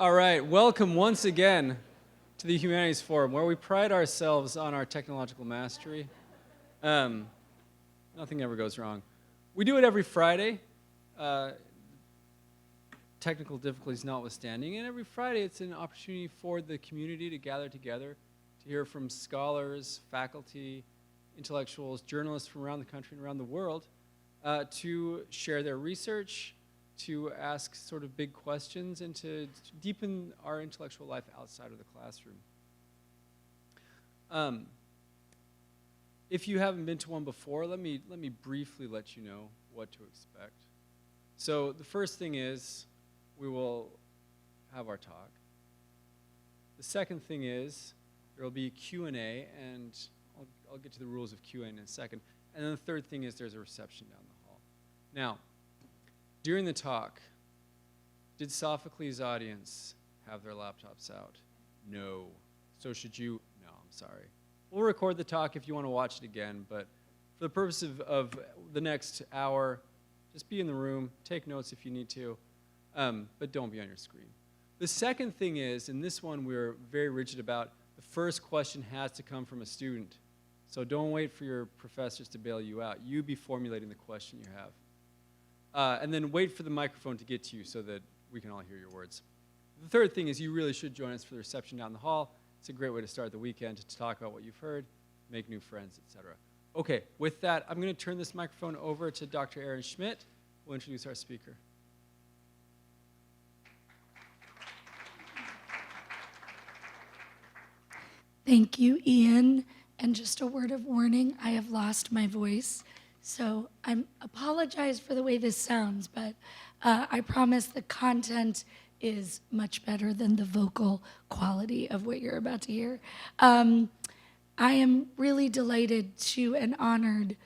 All right, welcome once again to the Humanities Forum, where we pride ourselves on our technological mastery. Nothing ever goes wrong. We do it every Friday, technical difficulties notwithstanding, and every Friday it's an opportunity for the community to gather together, to hear from scholars, faculty, intellectuals, journalists from around the country and around the world, to share their research, to ask sort of big questions, and to deepen our intellectual life outside of the classroom. If you haven't been to one before, let me briefly let you know what to expect. So the first thing is we will have our talk. The second thing is there will be Q&A, and I'll get to the rules of Q&A in a second. And then the third thing is there's a reception down the hall. Now, during the talk, did Sophocles' audience have their laptops out? No. So should you? No, I'm sorry. We'll record the talk if you want to watch it again, but for the purpose of the next hour, just be in the room, take notes if you need to, but don't be on your screen. The second thing is, and this one we're very rigid about, the first question has to come from a student. So don't wait for your professors to bail you out. You be formulating the question you have. And then wait for the microphone to get to you so that we can all hear your words. The third thing is you really should join us for the reception down the hall. It's a great way to start the weekend to talk about what you've heard, make new friends, etc. Okay, with that, I'm going to turn this microphone over to Dr. Aaron Schmidt, who will introduce our speaker. Thank you, Ian. And just a word of warning, I have lost my voice. So I apologize for the way this sounds, but I promise the content is much better than the vocal quality of what you're about to hear. I am really delighted to and honored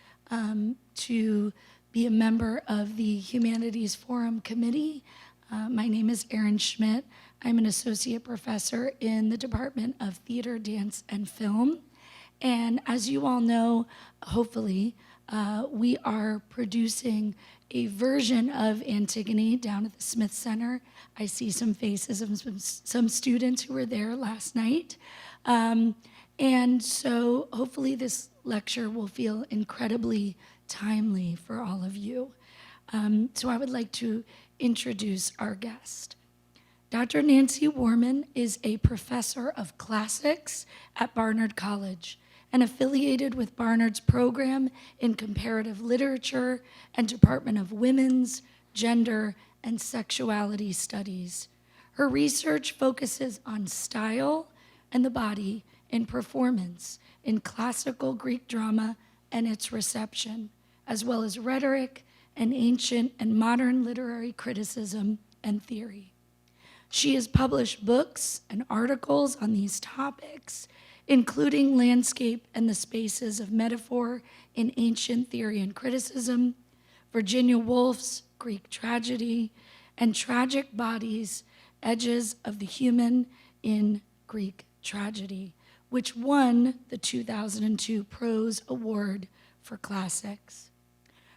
to be a member of the Humanities Forum Committee. My name is Aaron Schmidt. I'm an associate professor in the Department of Theater, Dance, and Film. And as you all know, hopefully, we are producing a version of Antigone down at the Smith Center. I see some faces of some students who were there last night. And so hopefully this lecture will feel incredibly timely for all of you. So I would like to introduce our guest. Dr. Nancy Worman is a professor of classics at Barnard College and affiliated with Barnard's program in comparative literature and Department of Women's, Gender, and Sexuality Studies. Her research focuses on style and the body in performance in classical Greek drama and its reception, as well as rhetoric and ancient and modern literary criticism and theory. She has published books and articles on these topics, including Landscape and the Spaces of Metaphor in Ancient Theory and Criticism, Virginia Woolf's Greek Tragedy, and Tragic Bodies, Edges of the Human in Greek Tragedy, which won the 2002 Prose Award for Classics.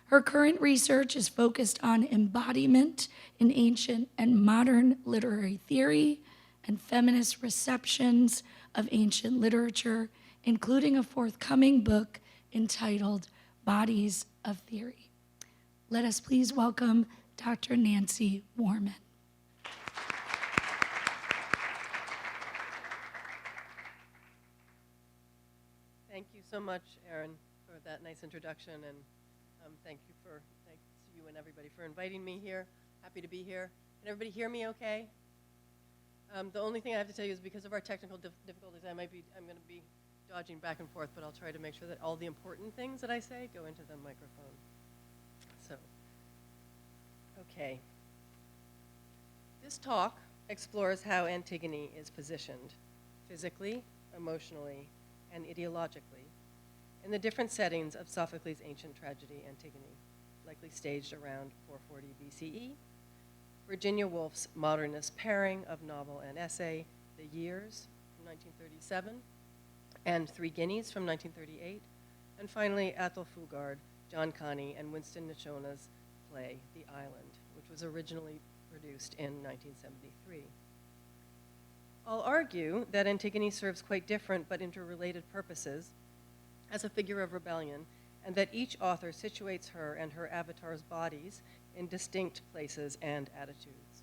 Her current research is focused on embodiment in ancient and modern literary theory and feminist receptions of ancient literature, including a forthcoming book entitled Bodies of Theory. Let us please welcome Dr. Nancy Worman. Thank you so much, Erin, for that nice introduction, and thanks to you and everybody for inviting me here. Happy to be here. Can everybody hear me okay? The only thing I have to tell you is because of our technical difficulties, I'm going to be dodging back and forth, but I'll try to make sure that all the important things that I say go into the microphone. So, okay. This talk explores how Antigone is positioned physically, emotionally, and ideologically in the different settings of Sophocles' ancient tragedy Antigone, likely staged around 440 BCE, Virginia Woolf's modernist pairing of novel and essay, The Years from 1937, and Three Guineas from 1938, and finally Athol Fugard, John Connie, and Winston Nishona's play, The Island, which was originally produced in 1973. I'll argue that Antigone serves quite different but interrelated purposes as a figure of rebellion, and that each author situates her and her avatar's bodies in distinct places and attitudes.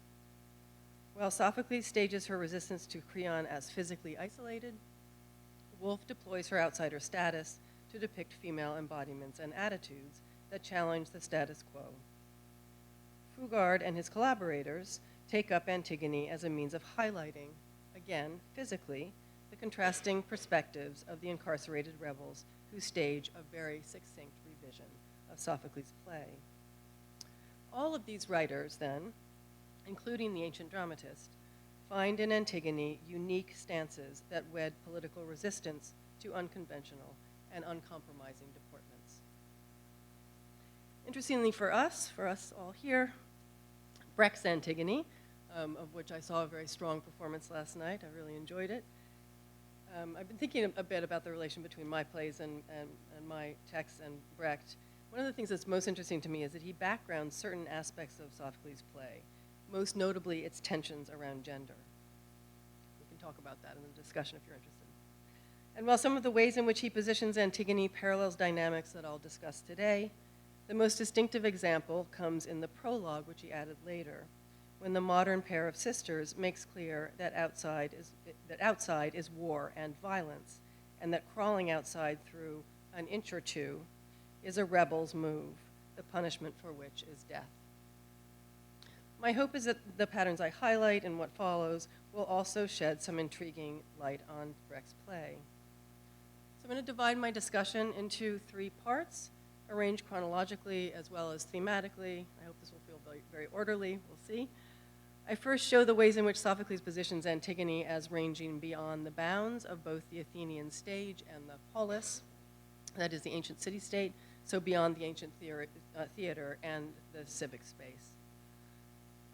While Sophocles stages her resistance to Creon as physically isolated, Woolf deploys her outsider status to depict female embodiments and attitudes that challenge the status quo. Fugard and his collaborators take up Antigone as a means of highlighting, again, physically, the contrasting perspectives of the incarcerated rebels who stage a very succinct revision of Sophocles' play. All of these writers, then, including the ancient dramatist, find in Antigone unique stances that wed political resistance to unconventional and uncompromising deportments. Interestingly for us all here, Brecht's Antigone, of which I saw a very strong performance last night. I really enjoyed it. I've been thinking a bit about the relation between my plays and my texts and Brecht. One of the things that's most interesting to me is that he backgrounds certain aspects of Sophocles' play, most notably its tensions around gender. We can talk about that in the discussion if you're interested. And while some of the ways in which he positions Antigone parallels dynamics that I'll discuss today, the most distinctive example comes in the prologue, which he added later, when the modern pair of sisters makes clear that outside is war and violence, and that crawling outside through an inch or two is a rebel's move, the punishment for which is death. My hope is that the patterns I highlight in what follows will also shed some intriguing light on Brecht's play. So I'm going to divide my discussion into 3 parts, arranged chronologically as well as thematically. I hope this will feel very, very orderly. We'll see. I first show the ways in which Sophocles positions Antigone as ranging beyond the bounds of both the Athenian stage and the polis, that is the ancient city-state, so beyond the ancient theater and the civic space.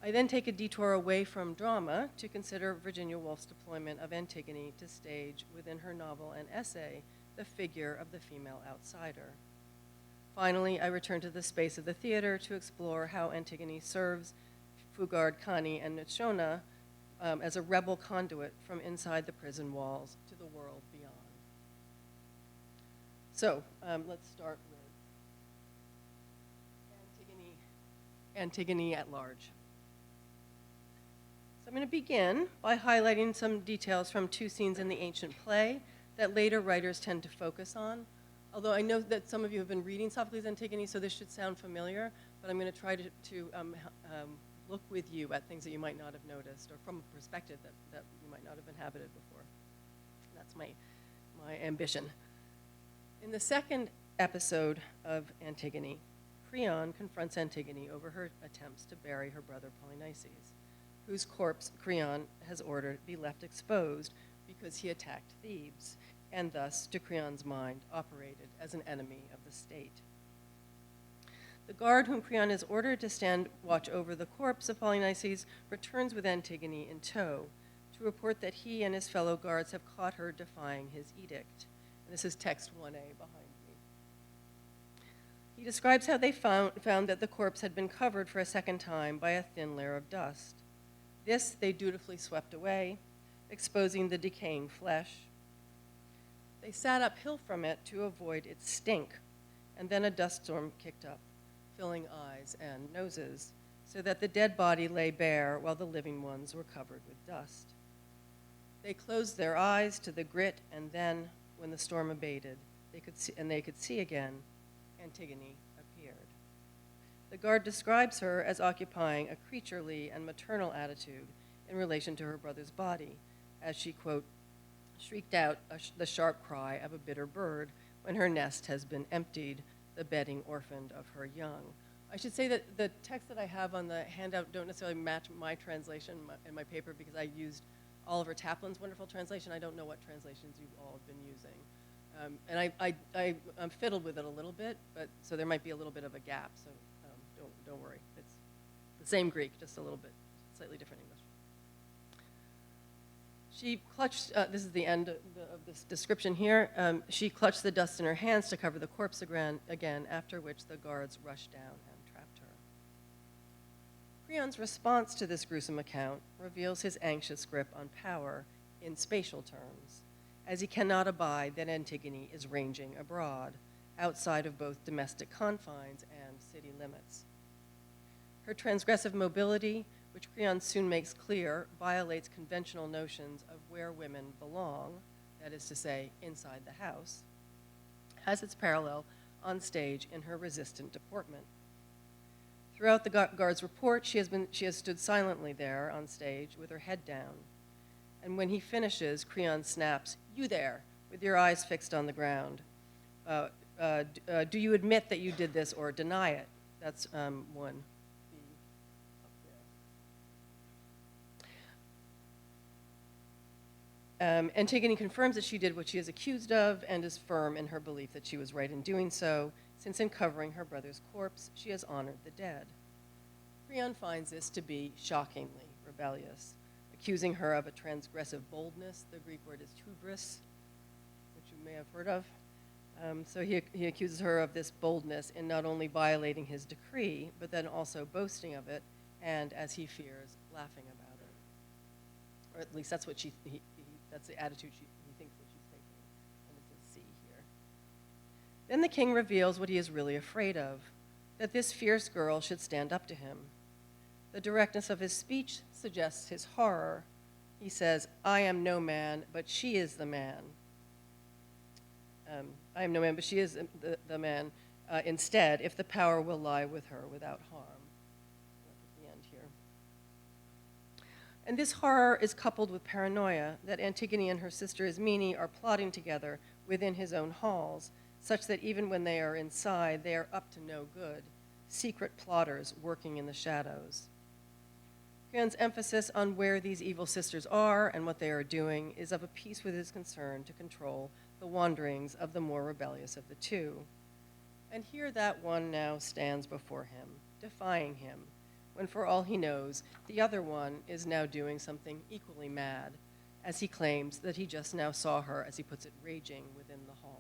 I then take a detour away from drama to consider Virginia Woolf's deployment of Antigone to stage within her novel and essay the figure of the female outsider. Finally, I return to the space of the theater to explore how Antigone serves Fugard, Kani, and Nechona as a rebel conduit from inside the prison walls to the world beyond. So let's start with Antigone at large. So I'm going to begin by highlighting some details from 2 scenes in the ancient play that later writers tend to focus on. Although I know that some of you have been reading Sophocles Antigone, so this should sound familiar, but I'm going to try to look with you at things that you might not have noticed, or from a perspective that you might not have inhabited before. That's my ambition. In the second episode of Antigone, Creon confronts Antigone over her attempts to bury her brother Polynices, whose corpse Creon has ordered be left exposed because he attacked Thebes, and thus, to Creon's mind, operated as an enemy of the state. The guard whom Creon is ordered to stand watch over the corpse of Polynices returns with Antigone in tow to report that he and his fellow guards have caught her defying his edict. And this is text 1A behind me. He describes how they found that the corpse had been covered for a second time by a thin layer of dust. This they dutifully swept away, exposing the decaying flesh. They sat uphill from it to avoid its stink, and then a dust storm kicked up, filling eyes and noses, so that the dead body lay bare while the living ones were covered with dust. They closed their eyes to the grit, and then, when the storm abated, they could see again, Antigone appeared. The guard describes her as occupying a creaturely and maternal attitude in relation to her brother's body, as she, quote, shrieked out the sharp cry of a bitter bird when her nest has been emptied, the bedding orphaned of her young. I should say that the text that I have on the handout don't necessarily match my translation in my paper because I used Oliver Taplin's wonderful translation. I don't know what translations you all have been using. And I'm fiddled with it a little bit, but so there might be a little bit of a gap, so don't worry. It's the same Greek, just a little bit slightly different English. She clutched, this is the end of this description here, she clutched the dust in her hands to cover the corpse again, after which the guards rushed down and trapped her. Creon's response to this gruesome account reveals his anxious grip on power in spatial terms, as he cannot abide that Antigone is ranging abroad, outside of both domestic confines and city limits. Her transgressive mobility, which Creon soon makes clear, violates conventional notions of where women belong, that is to say, inside the house, has its parallel on stage in her resistant deportment. Throughout the guard's report, she has stood silently there on stage with her head down. And when he finishes, Creon snaps, "You there, with your eyes fixed on the ground. Do you admit that you did this or deny it?" That's one. Antigone confirms that she did what she is accused of and is firm in her belief that she was right in doing so, since in covering her brother's corpse, she has honored the dead. Creon finds this to be shockingly rebellious, accusing her of a transgressive boldness. The Greek word is hubris, which you may have heard of. So he accuses her of this boldness in not only violating his decree, but then also boasting of it, and, as he fears, laughing about it. Or at least that's what that's the attitude he thinks that she's taking, and it's a C here. Then the king reveals what he is really afraid of, that this fierce girl should stand up to him. The directness of his speech suggests his horror. He says, "I am no man, but she is the man." I am no man, but she is the man. Instead, if the power will lie with her without harm. At the end here. And this horror is coupled with paranoia that Antigone and her sister Ismene are plotting together within his own halls, such that even when they are inside, they are up to no good, secret plotters working in the shadows. Creon's emphasis on where these evil sisters are and what they are doing is of a piece with his concern to control the wanderings of the more rebellious of the two. And here that one now stands before him, defying him, when for all he knows, the other one is now doing something equally mad, as he claims that he just now saw her, as he puts it, raging within the halls.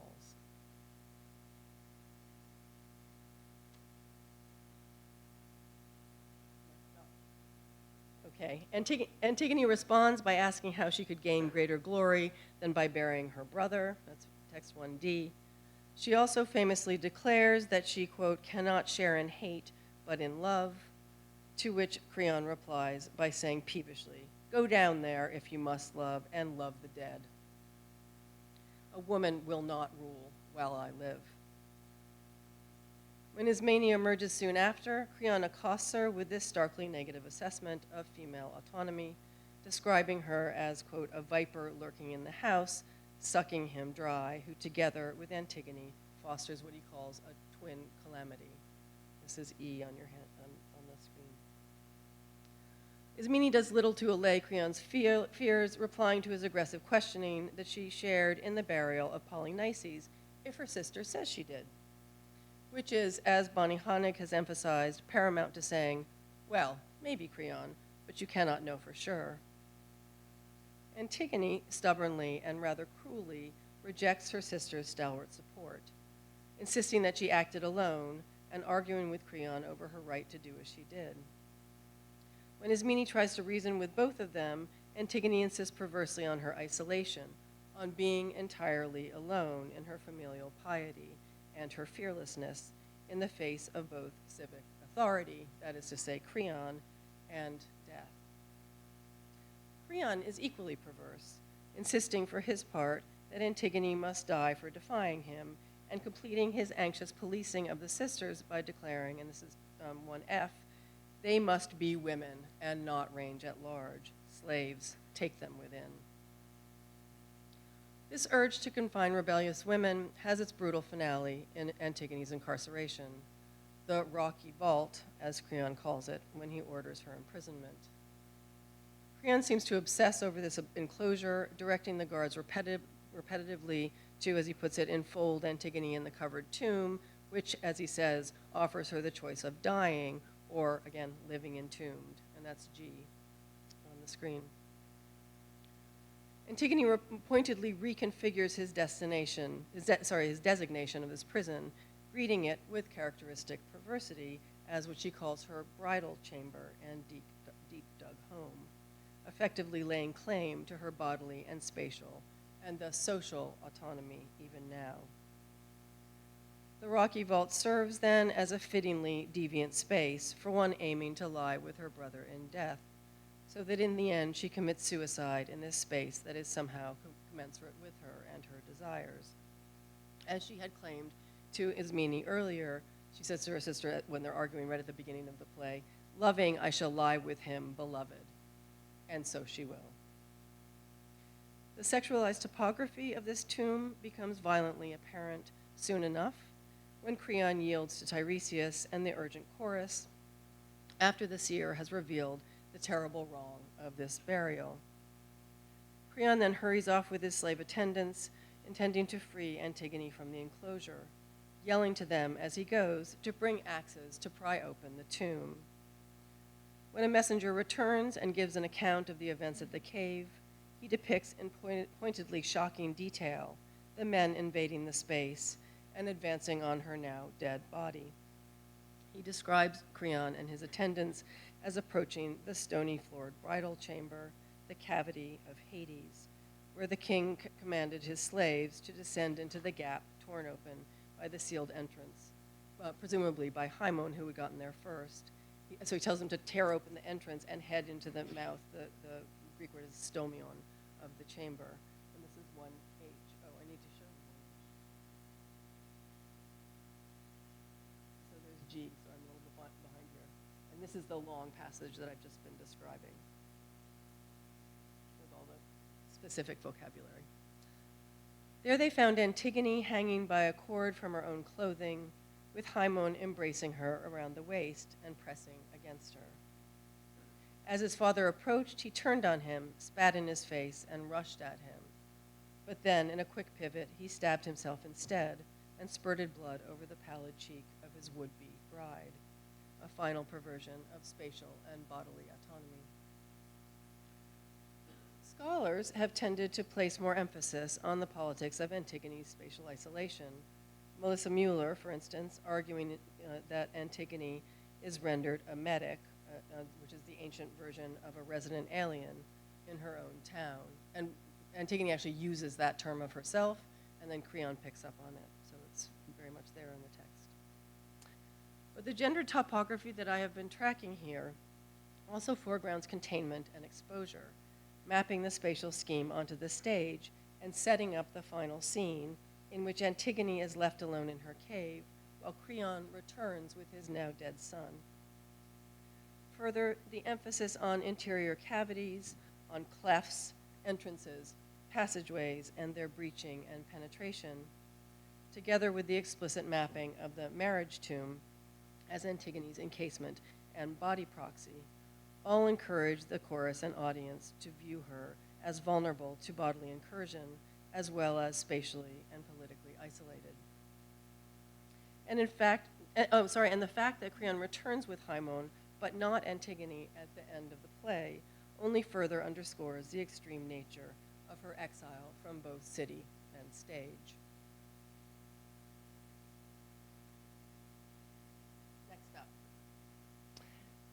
Okay, Antigone responds by asking how she could gain greater glory than by burying her brother. That's text 1D. She also famously declares that she, quote, cannot share in hate, but in love, to which Creon replies by saying peevishly, "Go down there if you must love, and love the dead. A woman will not rule while I live." When Ismene emerges soon after, Creon accosts her with this starkly negative assessment of female autonomy, describing her as, quote, a viper lurking in the house, sucking him dry, who together with Antigone fosters what he calls a twin calamity. This is E on your hand, on the screen. Ismene does little to allay Creon's fears, replying to his aggressive questioning that she shared in the burial of Polynices, if her sister says she did, which is, as Bonnie Honig has emphasized, paramount to saying, well, maybe Creon, but you cannot know for sure. Antigone stubbornly and rather cruelly rejects her sister's stalwart support, insisting that she acted alone and arguing with Creon over her right to do as she did. When Ismene tries to reason with both of them, Antigone insists perversely on her isolation, on being entirely alone in her familial piety and her fearlessness in the face of both civic authority, that is to say, Creon, and death. Creon is equally perverse, insisting for his part that Antigone must die for defying him, and completing his anxious policing of the sisters by declaring, and this is 1F, they must be women and not range at large. Slaves, take them within. This urge to confine rebellious women has its brutal finale in Antigone's incarceration, the rocky vault, as Creon calls it, when he orders her imprisonment. Creon seems to obsess over this enclosure, directing the guards repetitively to, as he puts it, enfold Antigone in the covered tomb, which, as he says, offers her the choice of dying or, again, living entombed. And that's G on the screen. Antigone pointedly reconfigures his designation of this prison, greeting it with characteristic perversity as what she calls her bridal chamber and deep dug home. effectively laying claim to her bodily and spatial, and thus social autonomy even now. The rocky vault serves then as a fittingly deviant space for one aiming to lie with her brother in death, so that in the end she commits suicide in this space that is somehow commensurate with her and her desires. As she had claimed to Ismene earlier, she says to her sister when they're arguing right at the beginning of the play, "Loving, I shall lie with him, beloved," and so she will. The sexualized topography of this tomb becomes violently apparent soon enough when Creon yields to Tiresias and the urgent chorus after the seer has revealed the terrible wrong of this burial. Creon then hurries off with his slave attendants, intending to free Antigone from the enclosure, yelling to them as he goes to bring axes to pry open the tomb. When a messenger returns and gives an account of the events at the cave, he depicts in pointedly shocking detail the men invading the space and advancing on her now dead body. He describes Creon and his attendants as approaching the stony-floored bridal chamber, the cavity of Hades, where the king commanded his slaves to descend into the gap torn open by the sealed entrance, presumably by Haimon, who had gotten there first. So he tells them to tear open the entrance and head into the mouth, the Greek word is stomion, of the chamber. And this is 1H. Oh, I need to show you 1H. So there's G, so I'm a little bit behind here. And this is the long passage that I've just been describing with all the specific vocabulary. There they found Antigone hanging by a cord from her own clothing, with Haimon embracing her around the waist and pressing against her. As his father approached, he turned on him, spat in his face, and rushed at him. But then, in a quick pivot, he stabbed himself instead and spurted blood over the pallid cheek of his would-be bride, a final perversion of spatial and bodily autonomy. Scholars have tended to place more emphasis on the politics of Antigone's spatial isolation. Melissa Mueller, for instance, arguing that Antigone is rendered a medic, which is the ancient version of a resident alien in her own town. And Antigone actually uses that term of herself, and then Creon picks up on it. So it's very much there in the text. But the gender topography that I have been tracking here also foregrounds containment and exposure, mapping the spatial scheme onto the stage and setting up the final scene in which Antigone is left alone in her cave while Creon returns with his now dead son. Further, the emphasis on interior cavities, on clefts, entrances, passageways, and their breaching and penetration, together with the explicit mapping of the marriage tomb as Antigone's encasement and body proxy, all encourage the chorus and audience to view her as vulnerable to bodily incursion, as well as spatially and politically isolated. And in fact, and the fact that Creon returns with Haimon, but not Antigone at the end of the play, only further underscores the extreme nature of her exile from both city and stage. Next up,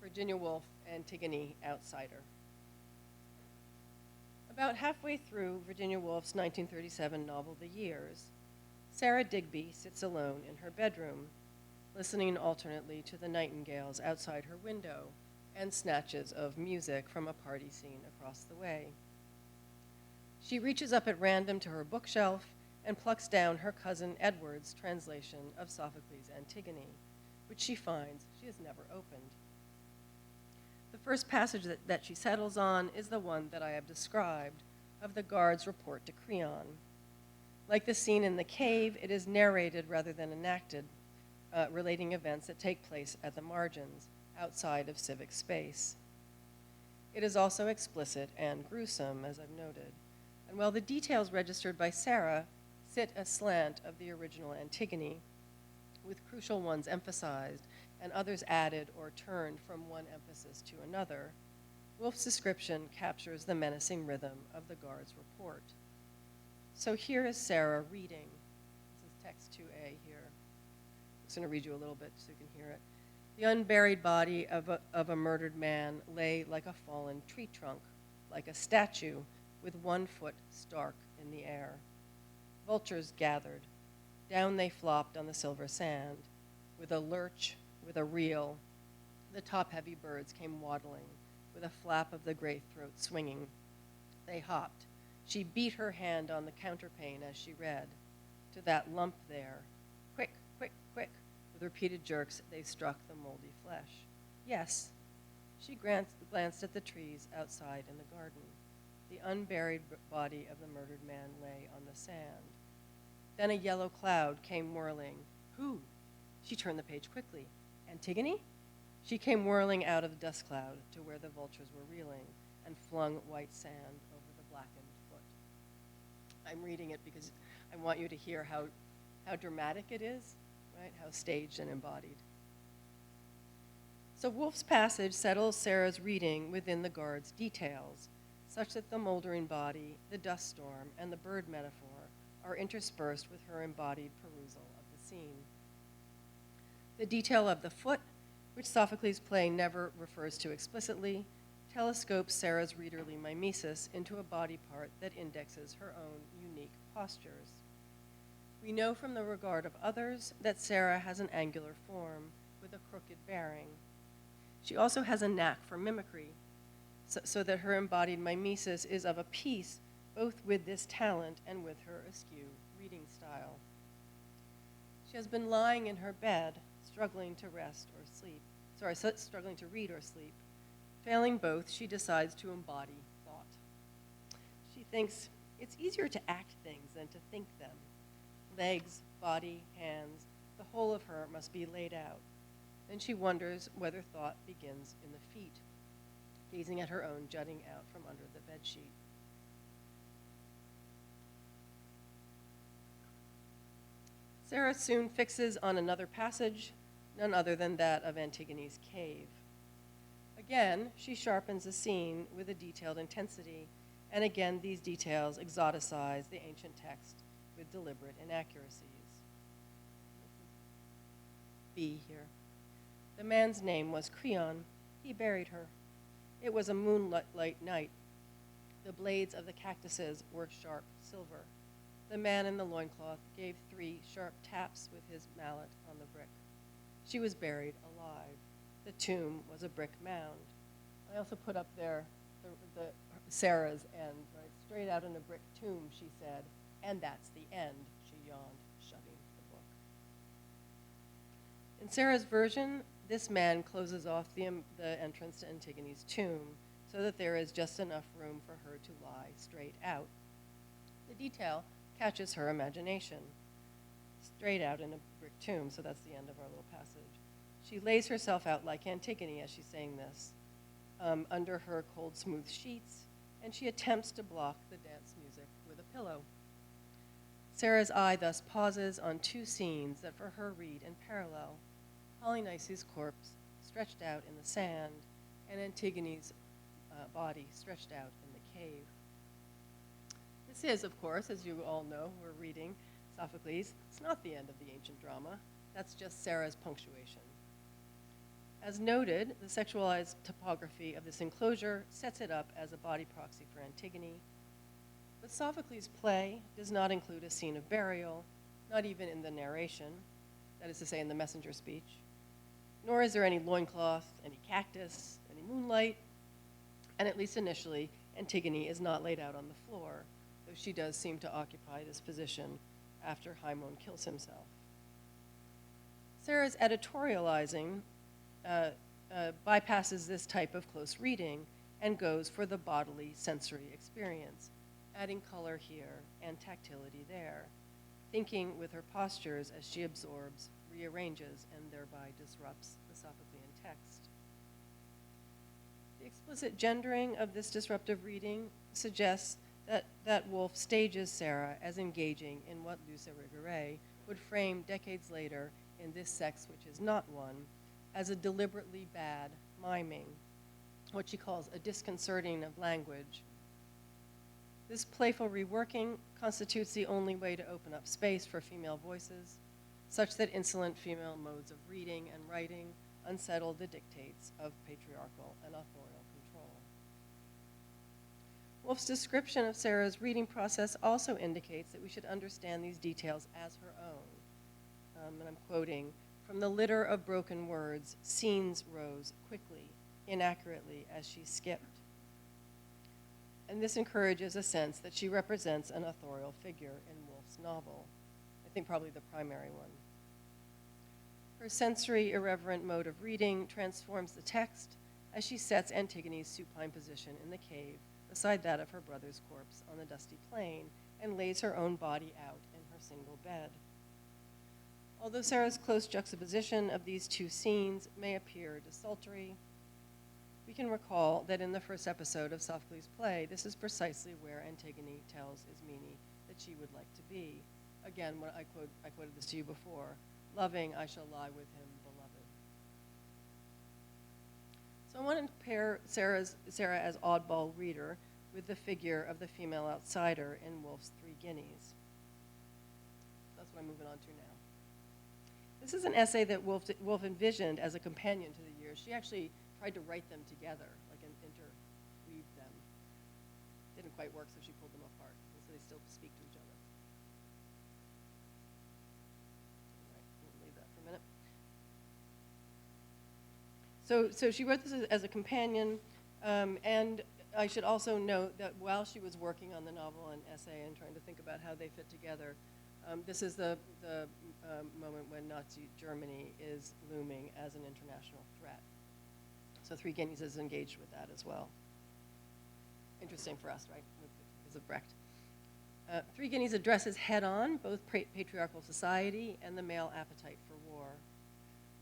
Virginia Woolf, Antigone, Outsider. About halfway through Virginia Woolf's 1937 novel, The Years, Sarah Digby sits alone in her bedroom, listening alternately to the nightingales outside her window and snatches of music from a party scene across the way. She reaches up at random to her bookshelf and plucks down her cousin Edward's translation of Sophocles' Antigone, which she finds she has never opened. The first passage that she settles on is the one that I have described, of the guard's report to Creon. Like the scene in the cave, it is narrated rather than enacted, relating events that take place at the margins, outside of civic space. It is also explicit and gruesome, as I've noted. And while the details registered by Sarah sit aslant of the original Antigone, with crucial ones emphasized and others added or turned from one emphasis to another, Woolf's description captures the menacing rhythm of the guard's report. So here is Sarah reading. This is text 2A here. I'm just going to read you a little bit so you can hear it. The unburied body of a murdered man lay like a fallen tree trunk, like a statue with one foot stark in the air. Vultures gathered. Down they flopped on the silver sand. With a lurch, with a reel, the top-heavy birds came waddling, with a flap of the gray throat swinging. They hopped. She beat her hand on the counterpane as she read. To that lump there. Quick, quick, quick. With repeated jerks, they struck the moldy flesh. Yes. She glanced at the trees outside in the garden. The unburied body of the murdered man lay on the sand. Then a yellow cloud came whirling. Who? She turned the page quickly. Antigone? She came whirling out of the dust cloud to where the vultures were reeling and flung white sand over the blackened foot. I'm reading it because I want you to hear how dramatic it is, right? How staged and embodied. So Woolf's passage settles Sarah's reading within the guard's details, such that the moldering body, the dust storm, and the bird metaphor are interspersed with her embodied perusal of the scene. The detail of the foot, which Sophocles' play never refers to explicitly, telescopes Sarah's readerly mimesis into a body part that indexes her own unique postures. We know from the regard of others that Sarah has an angular form with a crooked bearing. She also has a knack for mimicry, so that her embodied mimesis is of a piece both with this talent and with her askew reading style. She has been lying in her bed, struggling to read or sleep. Failing both, she decides to embody thought. She thinks it's easier to act things than to think them. Legs, body, hands, the whole of her must be laid out. Then she wonders whether thought begins in the feet, gazing at her own jutting out from under the bedsheet. Sarah soon fixes on another passage, none other than that of Antigone's cave. Again, she sharpens the scene with a detailed intensity, and again these details exoticize the ancient text with deliberate inaccuracies. B here. The man's name was Creon. He buried her. It was a moonlight night. The blades of the cactuses were sharp silver. The man in the loincloth gave 3 sharp taps with his mallet on the brick. She was buried alive. The tomb was a brick mound. I also put up there the Sarah's end, right? Straight out in a brick tomb, she said, and that's the end, she yawned, shutting the book. In Sarah's version, this man closes off the entrance to Antigone's tomb so that there is just enough room for her to lie straight out. The detail catches her imagination. Straight out in a brick tomb, so that's the end of our little passage. She lays herself out like Antigone as she's saying this, under her cold, smooth sheets, and she attempts to block the dance music with a pillow. Sarah's eye thus pauses on 2 scenes that for her read in parallel: Polynices' corpse stretched out in the sand, and Antigone's body stretched out in the cave. This is, of course, as you all know, we're reading Sophocles. It's not the end of the ancient drama. That's just Sarah's punctuation. As noted, the sexualized topography of this enclosure sets it up as a body proxy for Antigone. But Sophocles' play does not include a scene of burial, not even in the narration, that is to say, in the messenger speech. Nor is there any loincloth, any cactus, any moonlight, and at least initially, Antigone is not laid out on the floor, though she does seem to occupy this position after Haemon kills himself. Sarah's editorializing bypasses this type of close reading and goes for the bodily sensory experience, adding color here and tactility there, thinking with her postures as she absorbs, rearranges, and thereby disrupts the Sophoclean text. The explicit gendering of this disruptive reading suggests that Woolf stages Sarah as engaging in what Luce Irigaray would frame decades later in This Sex Which Is Not One as a deliberately bad miming, what she calls a disconcerting of language. This playful reworking constitutes the only way to open up space for female voices, such that insolent female modes of reading and writing unsettle the dictates of patriarchal and authorial control. Woolf's description of Sarah's reading process also indicates that we should understand these details as her own. And I'm quoting, "From the litter of broken words, scenes rose quickly, inaccurately, as she skipped." And this encourages a sense that she represents an authorial figure in Woolf's novel, I think probably the primary one. Her sensory, irreverent mode of reading transforms the text as she sets Antigone's supine position in the cave beside that of her brother's corpse on the dusty plain and lays her own body out in her single bed. Although Sarah's close juxtaposition of these two scenes may appear desultory, we can recall that in the first episode of Sophocles' play, this is precisely where Antigone tells Ismene that she would like to be. Again, when I quoted this to you before, "Loving, I shall lie with him, beloved." So I want to pair Sarah as oddball reader with the figure of the female outsider in Woolf's Three Guineas. That's what I'm moving on to now. This is an essay that Woolf envisioned as a companion to the years. She actually tried to write them together, like interweave them. Didn't quite work, so she pulled them apart, and so they still speak to each other. All right, we'll leave that for a minute. So she wrote this as a companion, and I should also note that while she was working on the novel and essay and trying to think about how they fit together, this is the moment when Nazi Germany is looming as an international threat. So Three Guineas is engaged with that as well. Interesting for us, right, because of Brecht. Three Guineas addresses head-on both patriarchal society and the male appetite for war.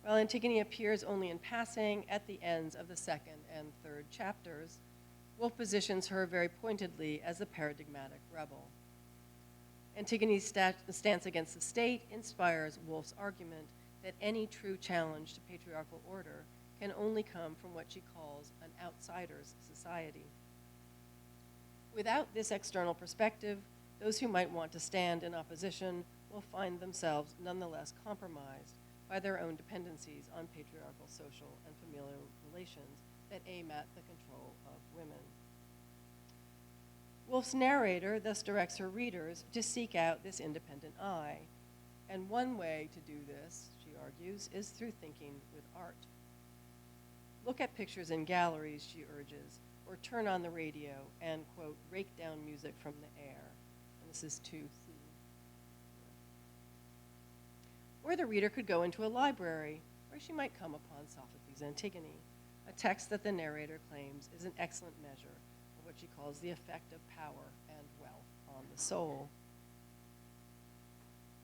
While Antigone appears only in passing at the ends of the second and third chapters, Woolf positions her very pointedly as a paradigmatic rebel. Antigone's stance against the state inspires Woolf's argument that any true challenge to patriarchal order can only come from what she calls an outsider's society. Without this external perspective, those who might want to stand in opposition will find themselves nonetheless compromised by their own dependencies on patriarchal social and familial relations that aim at the control of women. Woolf's narrator thus directs her readers to seek out this independent eye, and one way to do this, she argues, is through thinking with art. Look at pictures in galleries, she urges, or turn on the radio and, quote, rake down music from the air. And this is 2C. Or the reader could go into a library where she might come upon Sophocles' Antigone, a text that the narrator claims is an excellent measure of what she calls the effect of power and wealth on the soul.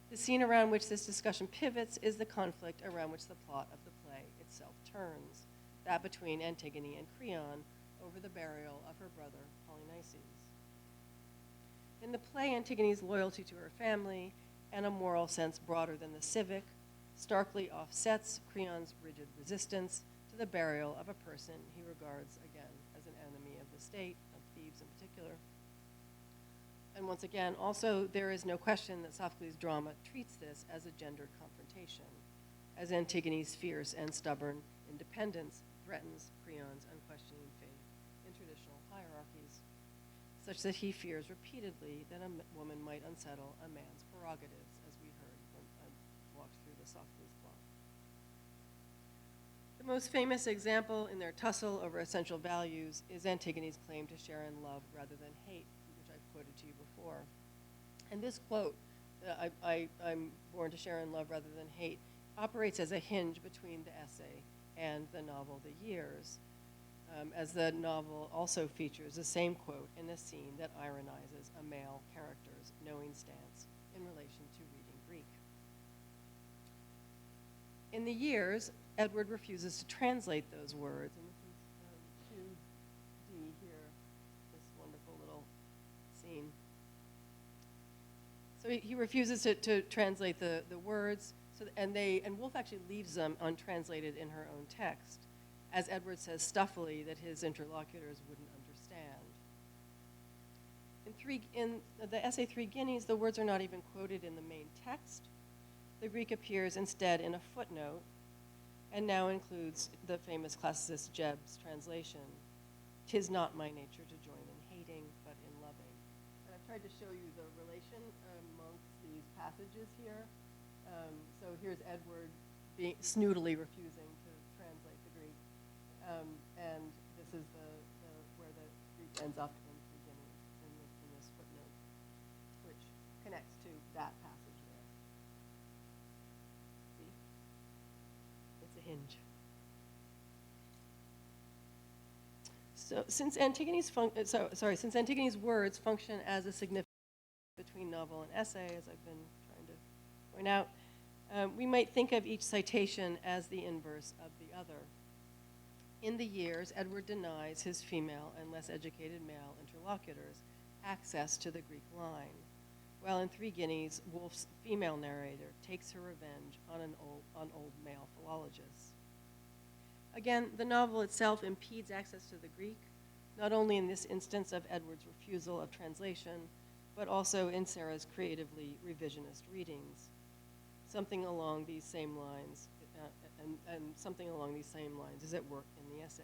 The scene around which this discussion pivots is the conflict around which the plot of the play itself turns, that between Antigone and Creon over the burial of her brother Polynices. In the play, Antigone's loyalty to her family and a moral sense broader than the civic starkly offsets Creon's rigid resistance to the burial of a person he regards, again, as an enemy of the state, of Thebes in particular. And once again, also, there is no question that Sophocles' drama treats this as a gendered confrontation, as Antigone's fierce and stubborn independence threatens Creon's unquestioning faith in traditional hierarchies, such that he fears repeatedly that a woman might unsettle a man's prerogatives, as we heard when I walked through the Sophocles plot. The most famous example in their tussle over essential values is Antigone's claim to share in love rather than hate, which I've quoted to you before. And this quote, I'm born to share in love rather than hate, operates as a hinge between the essay and the novel The Years, as the novel also features the same quote in a scene that ironizes a male character's knowing stance in relation to reading Greek. In The Years, Edward refuses to translate those words, and this is 2D here, this wonderful little scene. So he refuses to translate the words, and Woolf actually leaves them untranslated in her own text, as Edward says stuffily that his interlocutors wouldn't understand. In the essay Three Guineas, the words are not even quoted in the main text. The Greek appears instead in a footnote, and now includes the famous classicist Jebb's translation, "'Tis not my nature to join in hating, but tried to show you the relation amongst these passages here. So here's Edward snootily refusing to translate the Greek. And this is where the Greek ends up in Guineas in this footnote, which connects to that passage there. See? It's a hinge. So since Antigone's since Antigone's words function as a significant between novel and essay, as I've been trying to point out, we might think of each citation as the inverse of the other. In the years, Edward denies his female and less educated male interlocutors access to the Greek line, while in 3 Guineas, Woolf's female narrator takes her revenge on old male philologists. Again, the novel itself impedes access to the Greek, not only in this instance of Edward's refusal of translation, but also in Sarah's creatively revisionist readings. Something along these same lines, and something along these same lines is at work in the essay.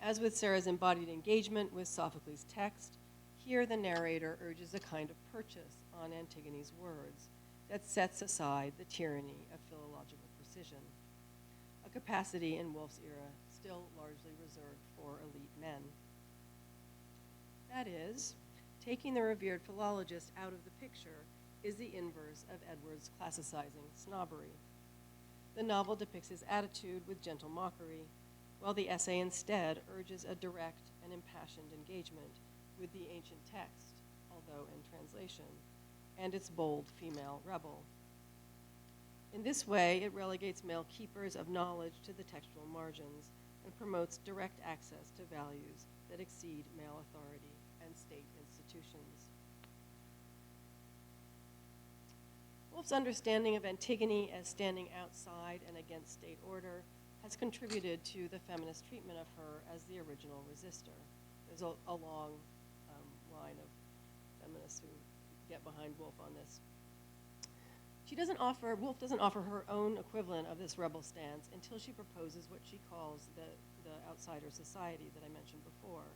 As with Sarah's embodied engagement with Sophocles' text, here the narrator urges a kind of purchase on Antigone's words that sets aside the tyranny of philological precision, a capacity in Woolf's era still largely reserved for elite men. That is, taking the revered philologist out of the picture is the inverse of Edward's classicizing snobbery. The novel depicts his attitude with gentle mockery, while the essay instead urges a direct and impassioned engagement with the ancient text, although in translation, and its bold female rebel. In this way, it relegates male keepers of knowledge to the textual margins and promotes direct access to values that exceed male authority and state institutions. Woolf's understanding of Antigone as standing outside and against state order has contributed to the feminist treatment of her as the original resistor. There's a long line of feminists who get behind Woolf on this. Woolf doesn't offer her own equivalent of this rebel stance until she proposes what she calls the outsider society that I mentioned before.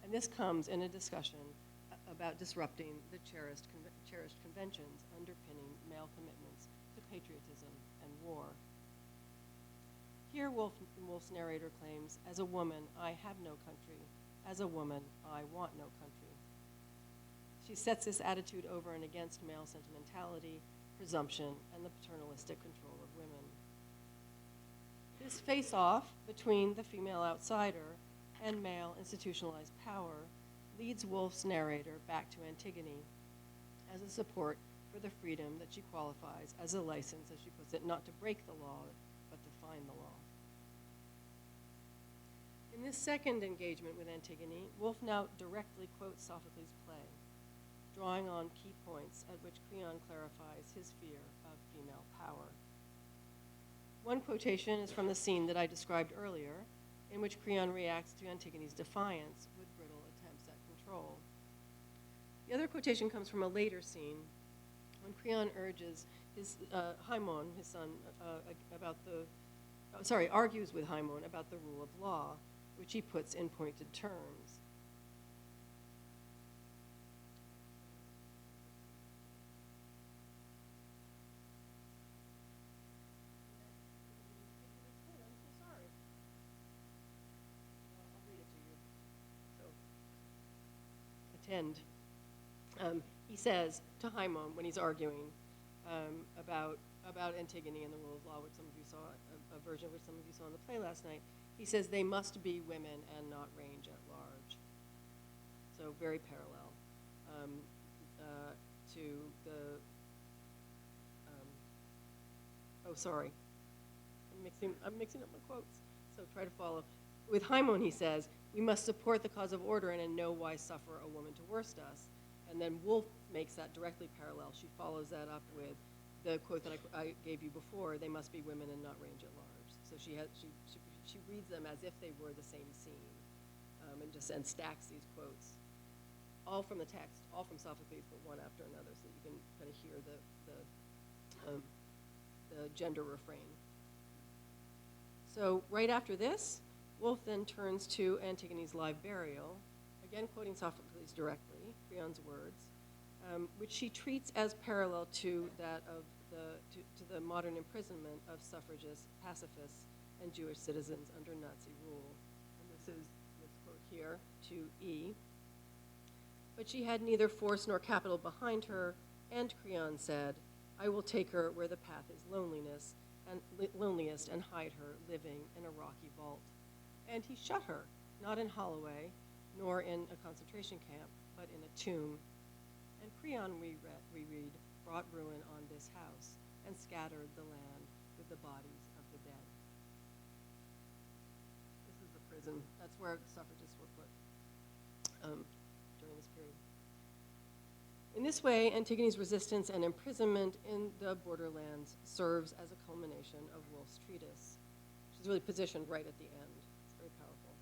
And this comes in a discussion about disrupting the cherished conventions underpinning male commitments to patriotism and war. Here, Woolf's narrator claims, as a woman, I have no country. As a woman, I want no country. She sets this attitude over and against male sentimentality, presumption, and the paternalistic control of women. This face-off between the female outsider and male institutionalized power leads Woolf's narrator back to Antigone as a support for the freedom that she qualifies as a license, as she puts it, not to break the law, but to find the law. In this second engagement with Antigone, Woolf now directly quotes Sophocles' play, drawing on key points at which Creon clarifies his fear of female power. One quotation is from the scene that I described earlier, in which Creon reacts to Antigone's defiance with brittle attempts at control. The other quotation comes from a later scene when Creon urges his Haimon, his son, argues with Haimon about the rule of law, which he puts in pointed terms. He says to Haimon when he's arguing about Antigone and the rule of law, which some of you saw, a version of which some of you saw in the play last night, he says they must be women and not range at large. So very parallel to the, I'm mixing up my quotes, so try to follow. With Haimon, he says, we must support the cause of order and in no wise suffer a woman to worst us. And then Woolf makes that directly parallel. She follows that up with the quote that I gave you before, they must be women and not range at large. So she reads them as if they were the same scene and stacks these quotes, all from the text, all from Sophocles, but one after another, so that you can kind of hear the gender refrain. So right after this, Woolf then turns to Antigone's live burial, again quoting Sophocles directly, Creon's words, which she treats as parallel to that of to the modern imprisonment of suffragists, pacifists, and Jewish citizens under Nazi rule. And this is this quote here to E. But she had neither force nor capital behind her, and Creon said, I will take her where the path is loneliest and hide her living in a rocky vault. And he shut her, not in Holloway, nor in a concentration camp, but in a tomb. And Creon, we read, brought ruin on this house and scattered the land with the bodies of the dead. This is the prison. That's where suffragists were put during this period. In this way, Antigone's resistance and imprisonment in the borderlands serves as a culmination of Woolf's treatise. She's really positioned right at the end. It's very powerful.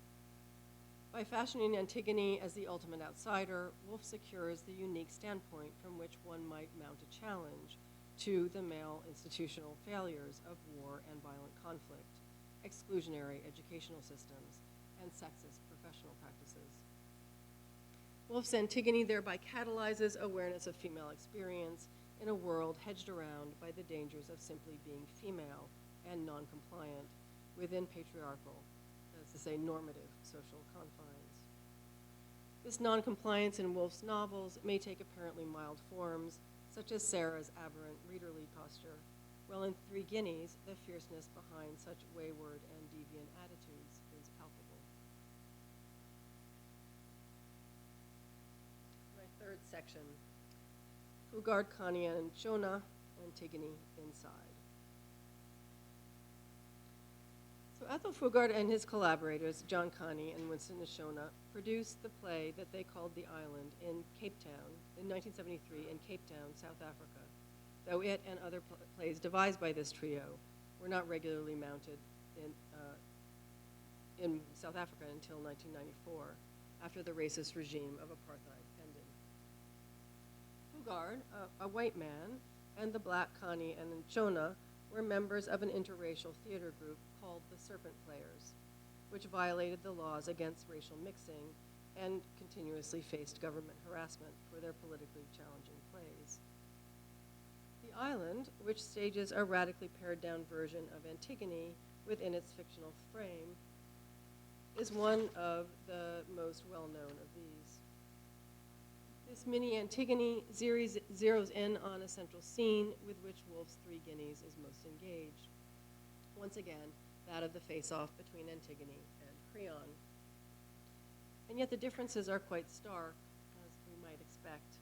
By fashioning Antigone as the ultimate outsider, Woolf secures the unique standpoint from which one might mount a challenge to the male institutional failures of war and violent conflict, exclusionary educational systems, and sexist professional practices. Woolf's Antigone thereby catalyzes awareness of female experience in a world hedged around by the dangers of simply being female and non-compliant within patriarchal, that is to say, normative social confines. This non-compliance in Woolf's novels may take apparently mild forms, such as Sarah's aberrant readerly posture, while in Three Guineas, the fierceness behind such wayward and deviant attitudes is palpable. My third section, Fugard, Connie, and Jonah, Antigone inside. So Athol Fugard and his collaborators, John Connie and Winston Nashona, produced the play that they called The Island in Cape Town in 1973 in Cape Town, South Africa, though it and other plays devised by this trio were not regularly mounted in South Africa until 1994, after the racist regime of apartheid ended. Fugard, a white man, and the black Connie and Nashona were members of an interracial theater group called the Serpent Players, which violated the laws against racial mixing and continuously faced government harassment for their politically challenging plays. The Island, which stages a radically pared-down version of Antigone within its fictional frame, is one of the most well-known of these. This mini Antigone zeroes in on a central scene with which Woolf's Three Guineas is most engaged. Once again, that of the face-off between Antigone and Creon. And yet the differences are quite stark, as we might expect.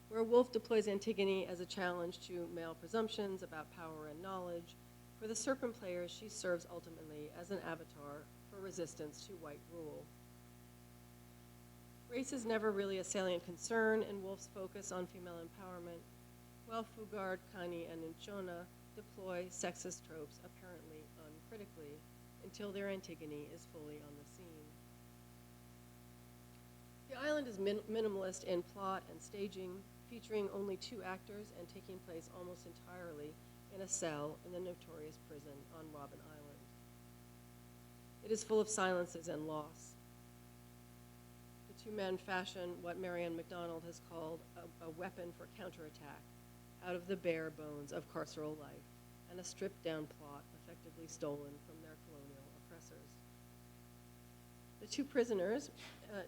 Where Woolf deploys Antigone as a challenge to male presumptions about power and knowledge, for the Serpent Players, she serves ultimately as an avatar for resistance to white rule. Race is never really a salient concern in Woolf's focus on female empowerment, while Fugard, Connie, and Nashona deploy sexist tropes apparently uncritically until their Antigone is fully on the scene. The Island is minimalist in plot and staging, featuring only 2 actors and taking place almost entirely in a cell in the notorious prison on Robben Island. It is full of silences and loss. The 2 men fashion what Marianne MacDonald has called a weapon for counterattack out of the bare bones of carceral life and a stripped-down plot effectively stolen from their colonial oppressors. The 2 prisoners,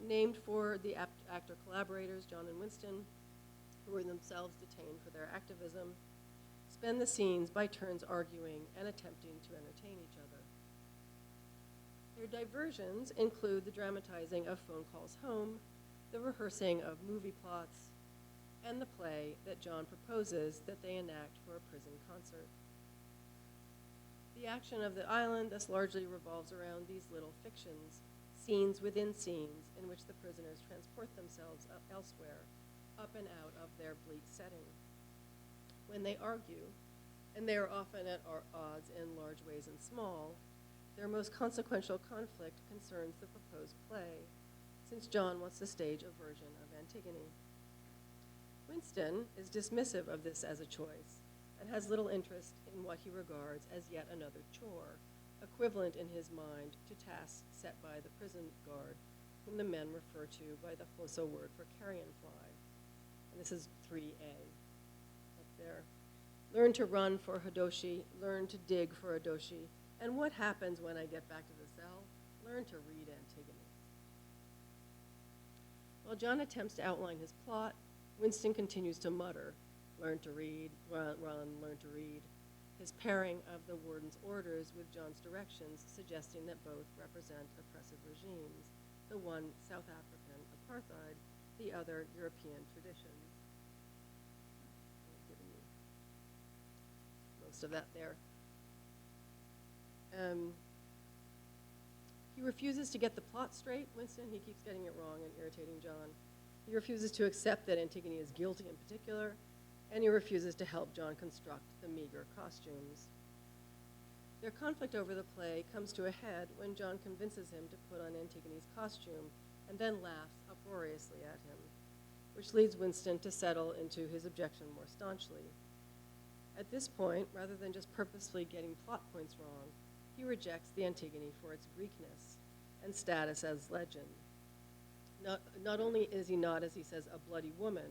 named for the actor collaborators, John and Winston, who were themselves detained for their activism, spend the scenes by turns arguing and attempting to entertain each other. Their diversions include the dramatizing of phone calls home, the rehearsing of movie plots, and the play that John proposes that they enact for a prison concert. The action of the Island thus largely revolves around these little fictions, scenes within scenes in which the prisoners transport themselves elsewhere, up and out of their bleak setting. When they argue, and they are often at odds in large ways and small, their most consequential conflict concerns the proposed play, since John wants to stage a version of Antigone. Winston is dismissive of this as a choice and has little interest in what he regards as yet another chore, equivalent in his mind to tasks set by the prison guard whom the men refer to by the Hoso word for carrion fly. And this is 3a up there. Learn to run for Hidoshi, learn to dig for Hidoshi, and what happens when I get back to the cell? Learn to read Antigone. While John attempts to outline his plot, Winston continues to mutter, learn to read, run, learn to read, his pairing of the warden's orders with John's directions suggesting that both represent oppressive regimes, the one South African apartheid, the other European traditions. I've given you most of that there. He refuses to get the plot straight, Winston. He keeps getting it wrong and irritating John. He refuses to accept that Antigone is guilty in particular, and he refuses to help John construct the meager costumes. Their conflict over the play comes to a head when John convinces him to put on Antigone's costume and then laughs uproariously at him, which leads Winston to settle into his objection more staunchly. At this point, rather than just purposefully getting plot points wrong, he rejects the Antigone for its Greekness and status as legend. Not only is he not, as he says, a bloody woman,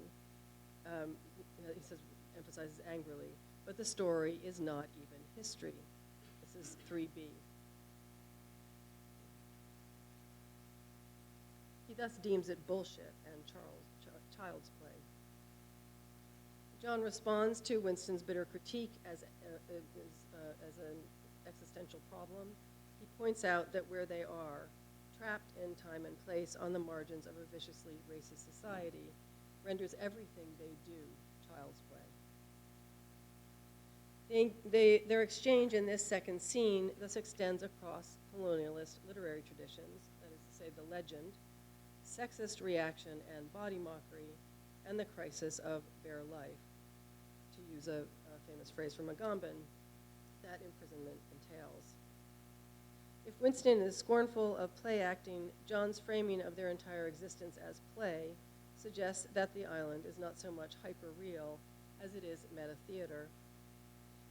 he says, emphasizes angrily, but the story is not even history. This is 3b. He thus deems it bullshit and child's play. John responds to Winston's bitter critique as an existential problem. He points out that where they are, trapped in time and place on the margins of a viciously racist society, renders everything they do child's play. Their exchange in this second scene thus extends across colonialist literary traditions, that is to say the legend, sexist reaction and body mockery, and the crisis of bare life, to use a famous phrase from Agamben, that imprisonment entails. If Winston is scornful of play acting, John's framing of their entire existence as play suggests that the island is not so much hyper-real as it is meta-theater.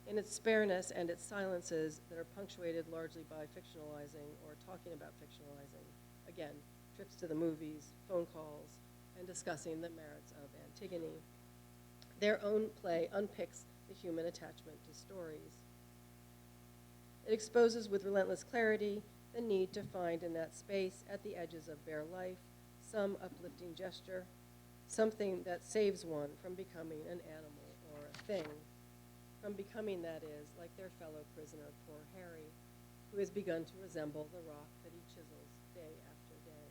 In its spareness and its silences that are punctuated largely by fictionalizing or talking about fictionalizing, again, trips to the movies, phone calls, and discussing the merits of Antigone. Their own play unpicks the human attachment to stories. It exposes with relentless clarity the need to find in that space at the edges of bare life some uplifting gesture, something that saves one from becoming an animal or a thing, from becoming, that is, like their fellow prisoner, poor Harry, who has begun to resemble the rock that he chisels day after day.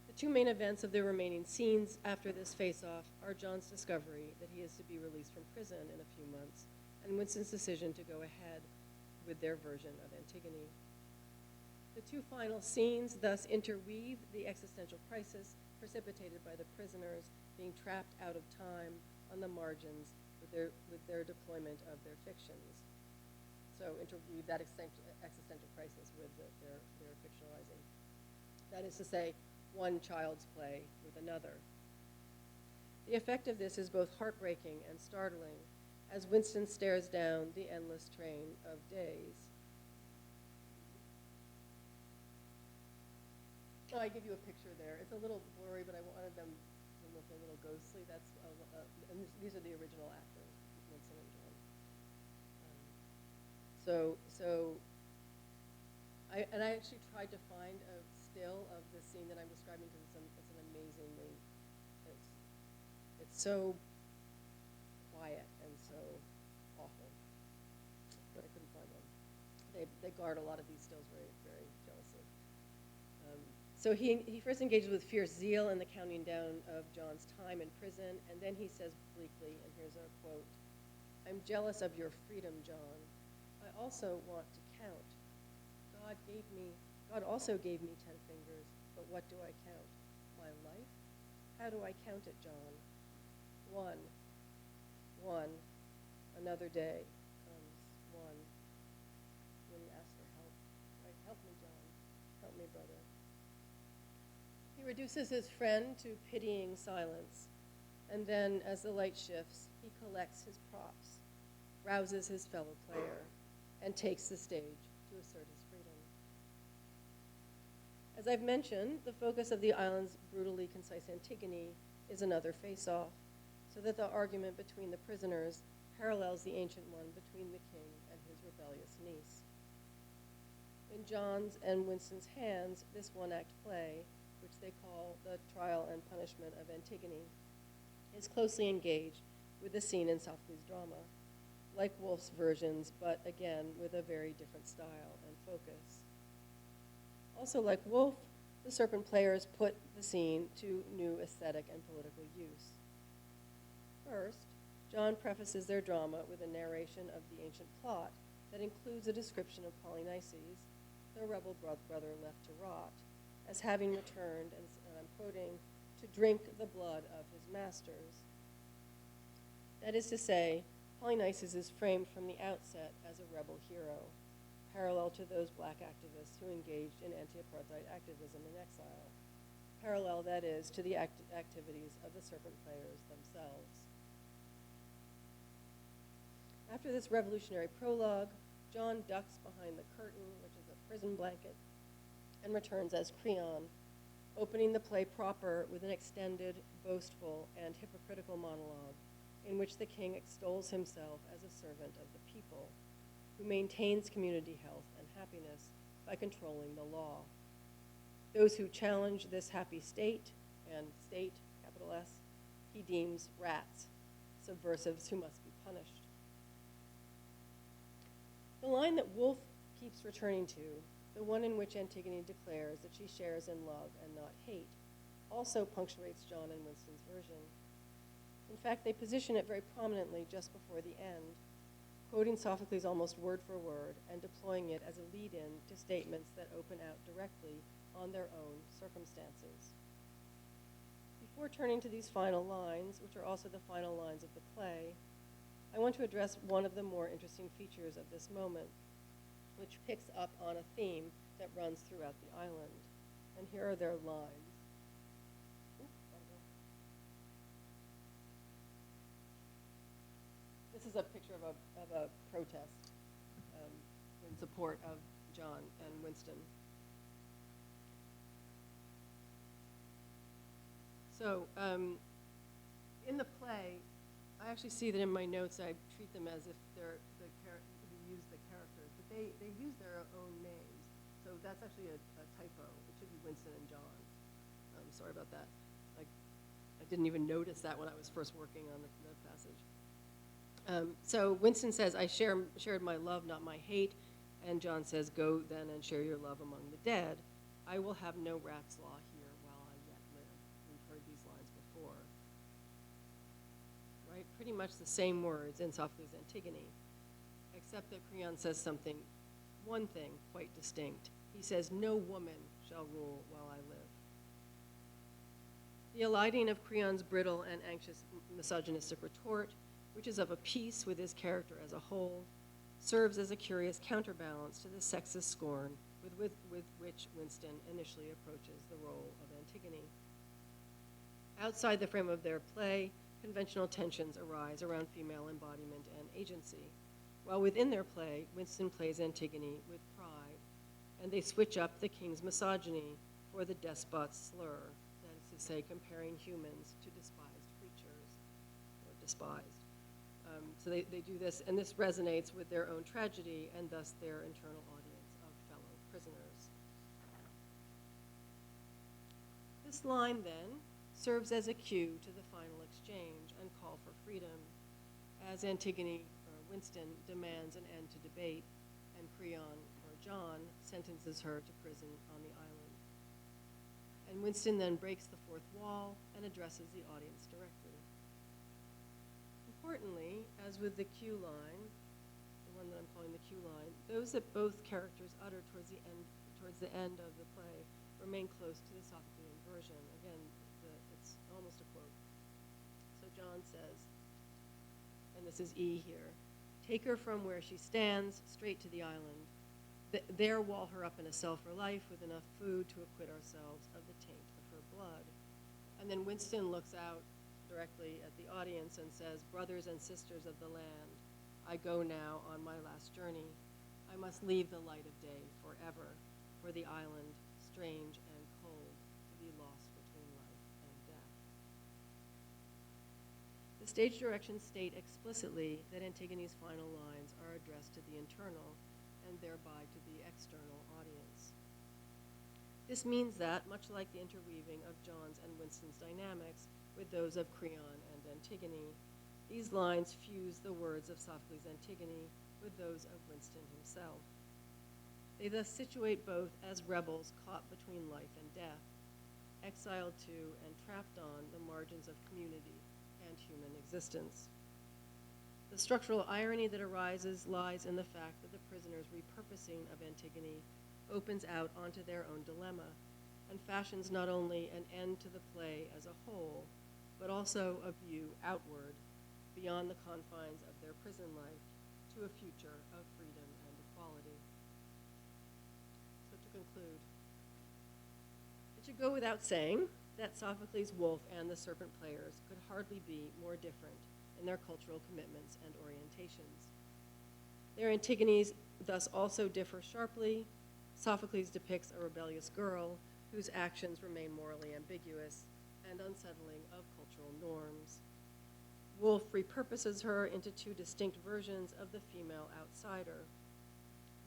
The two main events of the remaining scenes after this face-off are John's discovery that he is to be released from prison in a few months, and Winston's decision to go ahead with their version of Antigone. The two final scenes thus interweave the existential crisis precipitated by the prisoners being trapped out of time on the margins with their deployment of their fictions. So interweave that existential crisis with their fictionalizing. That is to say, one child's play with another. The effect of this is both heartbreaking and startling as Winston stares down the endless train of days. Oh, I give you a picture there. It's a little blurry, but I wanted them to look a little ghostly. That's and these are the original actors, Winston and John. I actually tried to find a still of the scene that I'm describing because it's an amazingly, it's so quiet and so awful, but I couldn't find one. They guard a lot of these stills very, very jealously. So he first engages with fierce zeal in the counting down of John's time in prison, and then he says bleakly, and here's our quote, "I'm jealous of your freedom, John. I also want to count. God also gave me 10 fingers, but what do I count? My life? How do I count it, John? One, another day comes, one. When you ask for help, right? Help me, John. Help me, brother." He reduces his friend to pitying silence, and then, as the light shifts, he collects his props, rouses his fellow player, and takes the stage to assert his freedom. As I've mentioned, the focus of the island's brutally concise Antigone is another face-off, so that the argument between the prisoners parallels the ancient one between the king and his rebellious niece. In John's and Winston's hands, this one-act play, which they call the trial and punishment of Antigone, is closely engaged with the scene in Sophocles' drama, like Woolf's versions, but again with a very different style and focus. Also, like Woolf, the serpent players put the scene to new aesthetic and political use. First, John prefaces their drama with a narration of the ancient plot that includes a description of Polynices, the rebel brother left to rot, as having returned, and I'm quoting, to drink the blood of his masters. That is to say, Polynices is framed from the outset as a rebel hero, parallel to those black activists who engaged in anti-apartheid activism in exile. Parallel, that is, to the activities of the serpent players themselves. After this revolutionary prologue, John ducks behind the curtain, which is a prison blanket, and returns as Creon, opening the play proper with an extended, boastful, and hypocritical monologue in which the king extols himself as a servant of the people, who maintains community health and happiness by controlling the law. Those who challenge this happy state, and state, capital S, he deems rats, subversives who must be punished. The line that Woolf keeps returning to, the one in which Antigone declares that she shares in love and not hate, also punctuates John and Winston's version. In fact, they position it very prominently just before the end, quoting Sophocles almost word for word and deploying it as a lead-in to statements that open out directly on their own circumstances. Before turning to these final lines, which are also the final lines of the play, I want to address one of the more interesting features of this moment, which picks up on a theme that runs throughout the island. And here are their lines. This is a picture of a protest in support of John and Winston. So in the play, I actually see that in my notes I treat them as if they're the who use the characters, but they use their own names. So that's actually a typo. It should be Winston and John. I'm sorry about that. I didn't even notice that when I was first working on the passage. So Winston says, I shared my love, not my hate. And John says, go then and share your love among the dead. I will have no rat's law here while I yet live. We've heard these lines before. Right? Pretty much the same words in Sophocles' Antigone, except that Creon says one thing quite distinct. He says, no woman shall rule while I live. The eliding of Creon's brittle and anxious misogynistic retort, which is of a piece with his character as a whole, serves as a curious counterbalance to the sexist scorn with which Winston initially approaches the role of Antigone. Outside the frame of their play, conventional tensions arise around female embodiment and agency, while within their play, Winston plays Antigone with pride, and they switch up the king's misogyny for the despot's slur, that is to say, comparing humans to despised creatures, or despised. So they do this, and this resonates with their own tragedy and thus their internal audience of fellow prisoners. This line, then, serves as a cue to the final exchange and call for freedom, as Antigone, or Winston, demands an end to debate, and Creon, or John, sentences her to prison on the island. And Winston then breaks the fourth wall and addresses the audience directly. Importantly, as with the cue line, the one that I'm calling the cue line, those that both characters utter towards the end of the play remain close to the Sophoclean version. Again, it's almost a quote. So John says, and this is E here, take her from where she stands straight to the island. There wall her up in a cell for life with enough food to acquit ourselves of the taint of her blood. And then Winston looks out directly at the audience and says, brothers and sisters of the land, I go now on my last journey. I must leave the light of day forever, for the island, strange and The stage directions state explicitly that Antigone's final lines are addressed to the internal and thereby to the external audience. This means that, much like the interweaving of John's and Winston's dynamics with those of Creon and Antigone, these lines fuse the words of Sophocles' Antigone with those of Winston himself. They thus situate both as rebels caught between life and death, exiled to and trapped on the margins of community and human existence. The structural irony that arises lies in the fact that the prisoner's repurposing of Antigone opens out onto their own dilemma and fashions not only an end to the play as a whole, but also a view outward, beyond the confines of their prison life, to a future of freedom and equality. So to conclude, it should go without saying that Sophocles, Woolf, and the Serpent Players could hardly be more different in their cultural commitments and orientations. Their Antigones thus also differ sharply. Sophocles depicts a rebellious girl whose actions remain morally ambiguous and unsettling of cultural norms. Woolf repurposes her into two distinct versions of the female outsider,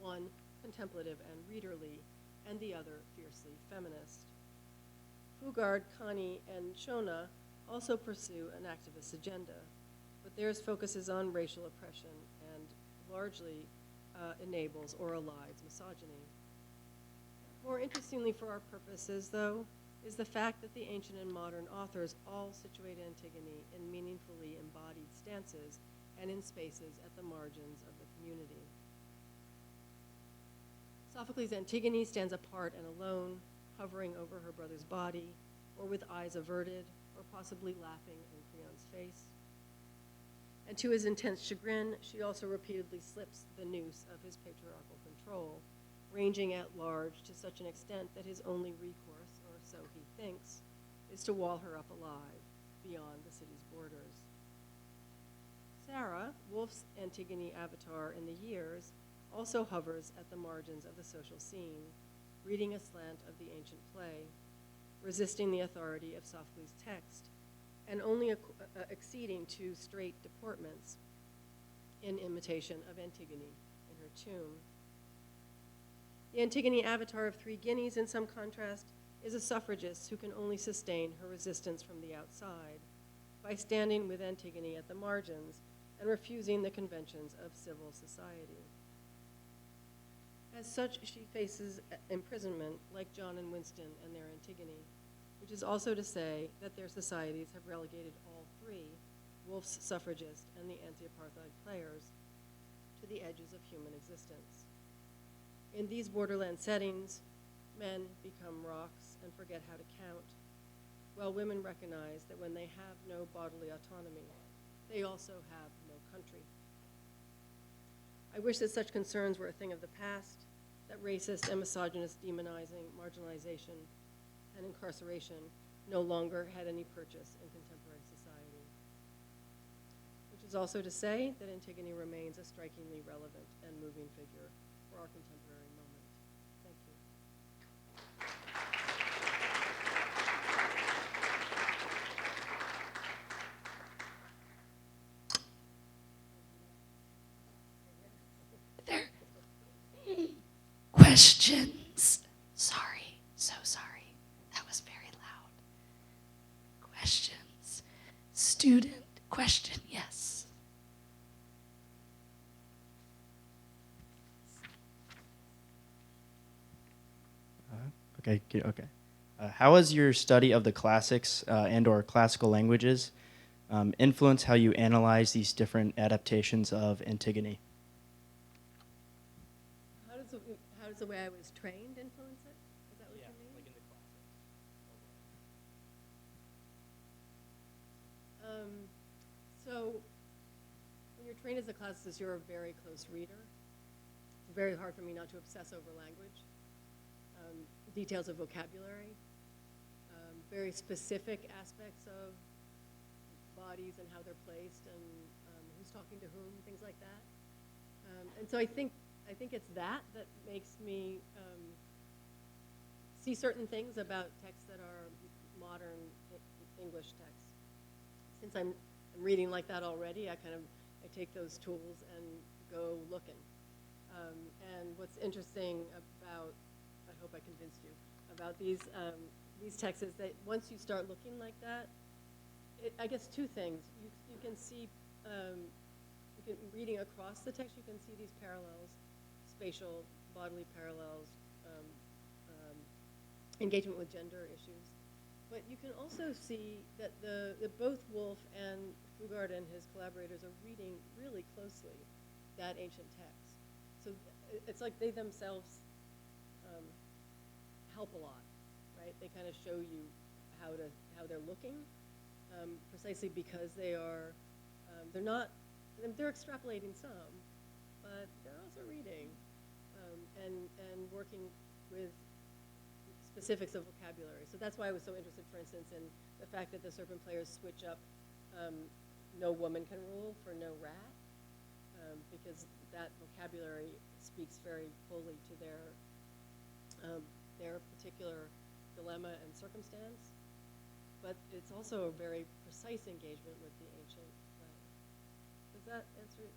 one contemplative and readerly, and the other fiercely feminist. Fugard, Connie, and Shona also pursue an activist agenda, but theirs focuses on racial oppression and largely enables or elides misogyny. More interestingly for our purposes, though, is the fact that the ancient and modern authors all situate Antigone in meaningfully embodied stances and in spaces at the margins of the community. Sophocles' Antigone stands apart and alone, hovering over her brother's body, or with eyes averted, or possibly laughing in Creon's face. And to his intense chagrin, she also repeatedly slips the noose of his patriarchal control, ranging at large to such an extent that his only recourse, or so he thinks, is to wall her up alive beyond the city's borders. Sarah, Woolf's Antigone avatar in the years, also hovers at the margins of the social scene, reading aslant of the ancient play, resisting the authority of Sophocles' text, and only acceding to straight deportments in imitation of Antigone in her tomb. The Antigone avatar of 3 Guineas, in some contrast, is a suffragist who can only sustain her resistance from the outside by standing with Antigone at the margins and refusing the conventions of civil society. As such, she faces imprisonment like John and Winston and their Antigone, which is also to say that their societies have relegated all 3, Woolf's suffragist and the anti-apartheid players, to the edges of human existence. In these borderland settings, men become rocks and forget how to count, while women recognize that when they have no bodily autonomy, they also have no country. I wish that such concerns were a thing of the past, that racist and misogynist demonizing, marginalization, and incarceration no longer had any purchase in contemporary society. Which is also to say that Antigone remains a strikingly relevant and moving figure for our contemporary moment. Thank you. Questions? Sorry, so sorry. That was very loud. Questions? Student, question, yes. Okay. How has your study of the classics and/or classical languages influenced how you analyze these different adaptations of Antigone? How does the way I was trained influence it? Is that what you mean? Like in the classics. So when you're trained as a classicist, you're a very close reader. It's very hard for me not to obsess over language, details of vocabulary, very specific aspects of bodies and how they're placed and who's talking to whom, things like that. And so I think it's that makes me see certain things about texts that are modern English texts. Since I'm I'm reading like that already, I take those tools and go looking. And what's interesting about, I hope I convinced you, about these texts is that once you start looking like that, I guess two things. You can see, reading across the text, you can see these parallels, spatial, bodily parallels, engagement with gender issues. But you can also see that both Woolf and Fugard and his collaborators are reading really closely that ancient text. So it's like they themselves help a lot, right? They kind of show you how they're looking, precisely because they're extrapolating some, but they're also reading and working with specifics of vocabulary. So that's why I was so interested, for instance, in the fact that the serpent players switch up no woman can rule for no rat, because that vocabulary speaks very fully to their particular dilemma and circumstance. But it's also a very precise engagement with the ancient play. Does that answer it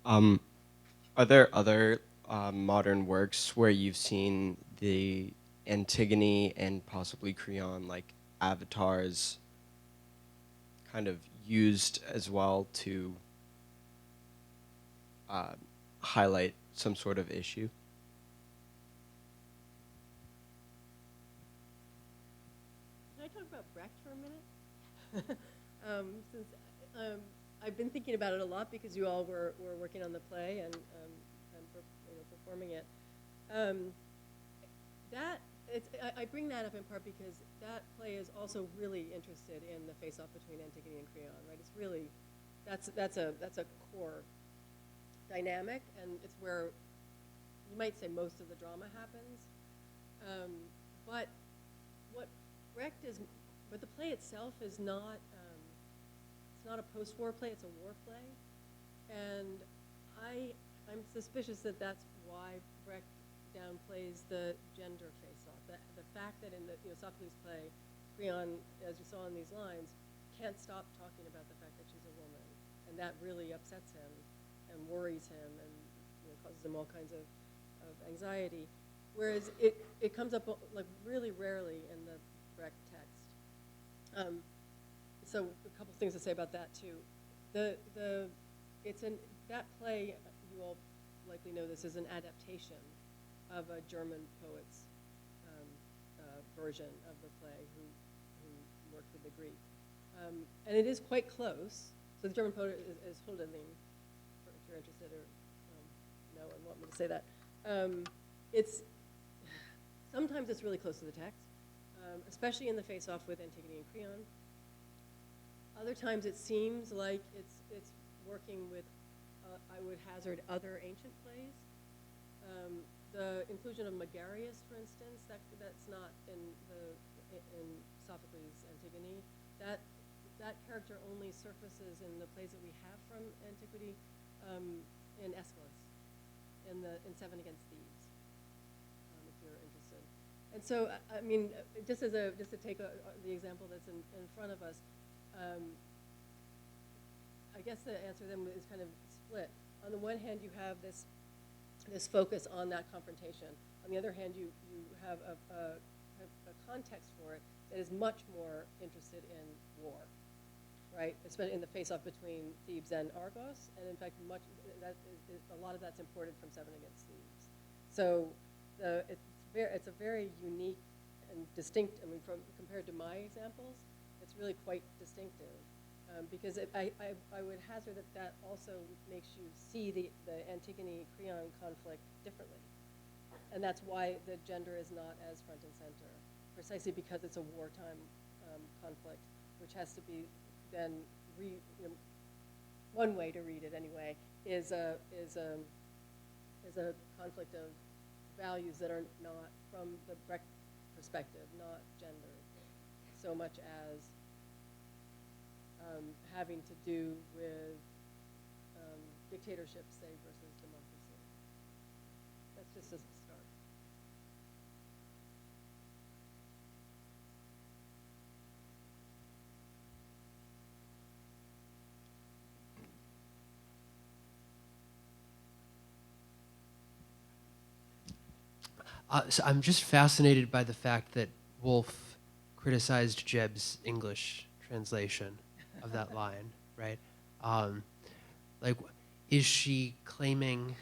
a little bit? Are there other modern works where you've seen the Antigone and possibly Creon, like avatars, kind of used as well to highlight some sort of issue? Can I talk about Brecht for a minute? Since I've been thinking about it a lot because you all were working on the play and performing it. I bring that up in part because that play is also really interested in the face-off between Antigone and Creon, right? It's really, that's a core dynamic, and it's where you might say most of the drama happens. But what Brecht is, but the play itself is not, it's not a post-war play, it's a war play. And I'm suspicious that that's why Brecht downplays the gender face-off. The fact that in the Sophocles play, Creon, as you saw in these lines, can't stop talking about the fact that she's a woman. And that really upsets him and worries him and causes him all kinds of anxiety. Whereas it comes up like really rarely in the Brecht text. So a couple things to say about that too. That play, you all likely know this, is an adaptation of a German poet's version of the play who worked with the Greek. And it is quite close. So the German poet is Hölderlin, if you're interested or know and want me to say that. Sometimes it's really close to the text, especially in the face-off with Antigone and Creon. Other times it seems like it's working with, I would hazard, other ancient plays. The inclusion of Megarius, for instance, that's not in Sophocles Antigone. That character only surfaces in the plays that we have from antiquity in Aeschylus, in Seven Against Thebes, if you're interested. And so, I mean, just to take the example that's in front of us, I guess the answer then is kind of split. On the one hand, you have this focus on that confrontation. On the other hand, you have a context for it that is much more interested in war, right? Especially in the face-off between Thebes and Argos, and in fact, a lot of that's imported from Seven Against Thebes. So it's a very unique and distinct. I mean, compared to my examples, it's really quite distinctive. Because I would hazard that also makes you see the Antigone-Creon conflict differently. And that's why the gender is not as front and center, precisely because it's a wartime conflict, which has to be then, one way to read it anyway, is a conflict of values that are not, from the Brecht perspective, not gender, so much as having to do with dictatorship, say, versus democracy. That's just a start. So I'm just fascinated by the fact that Woolf criticized Jeb's English translation of that line, right? Like, is she claiming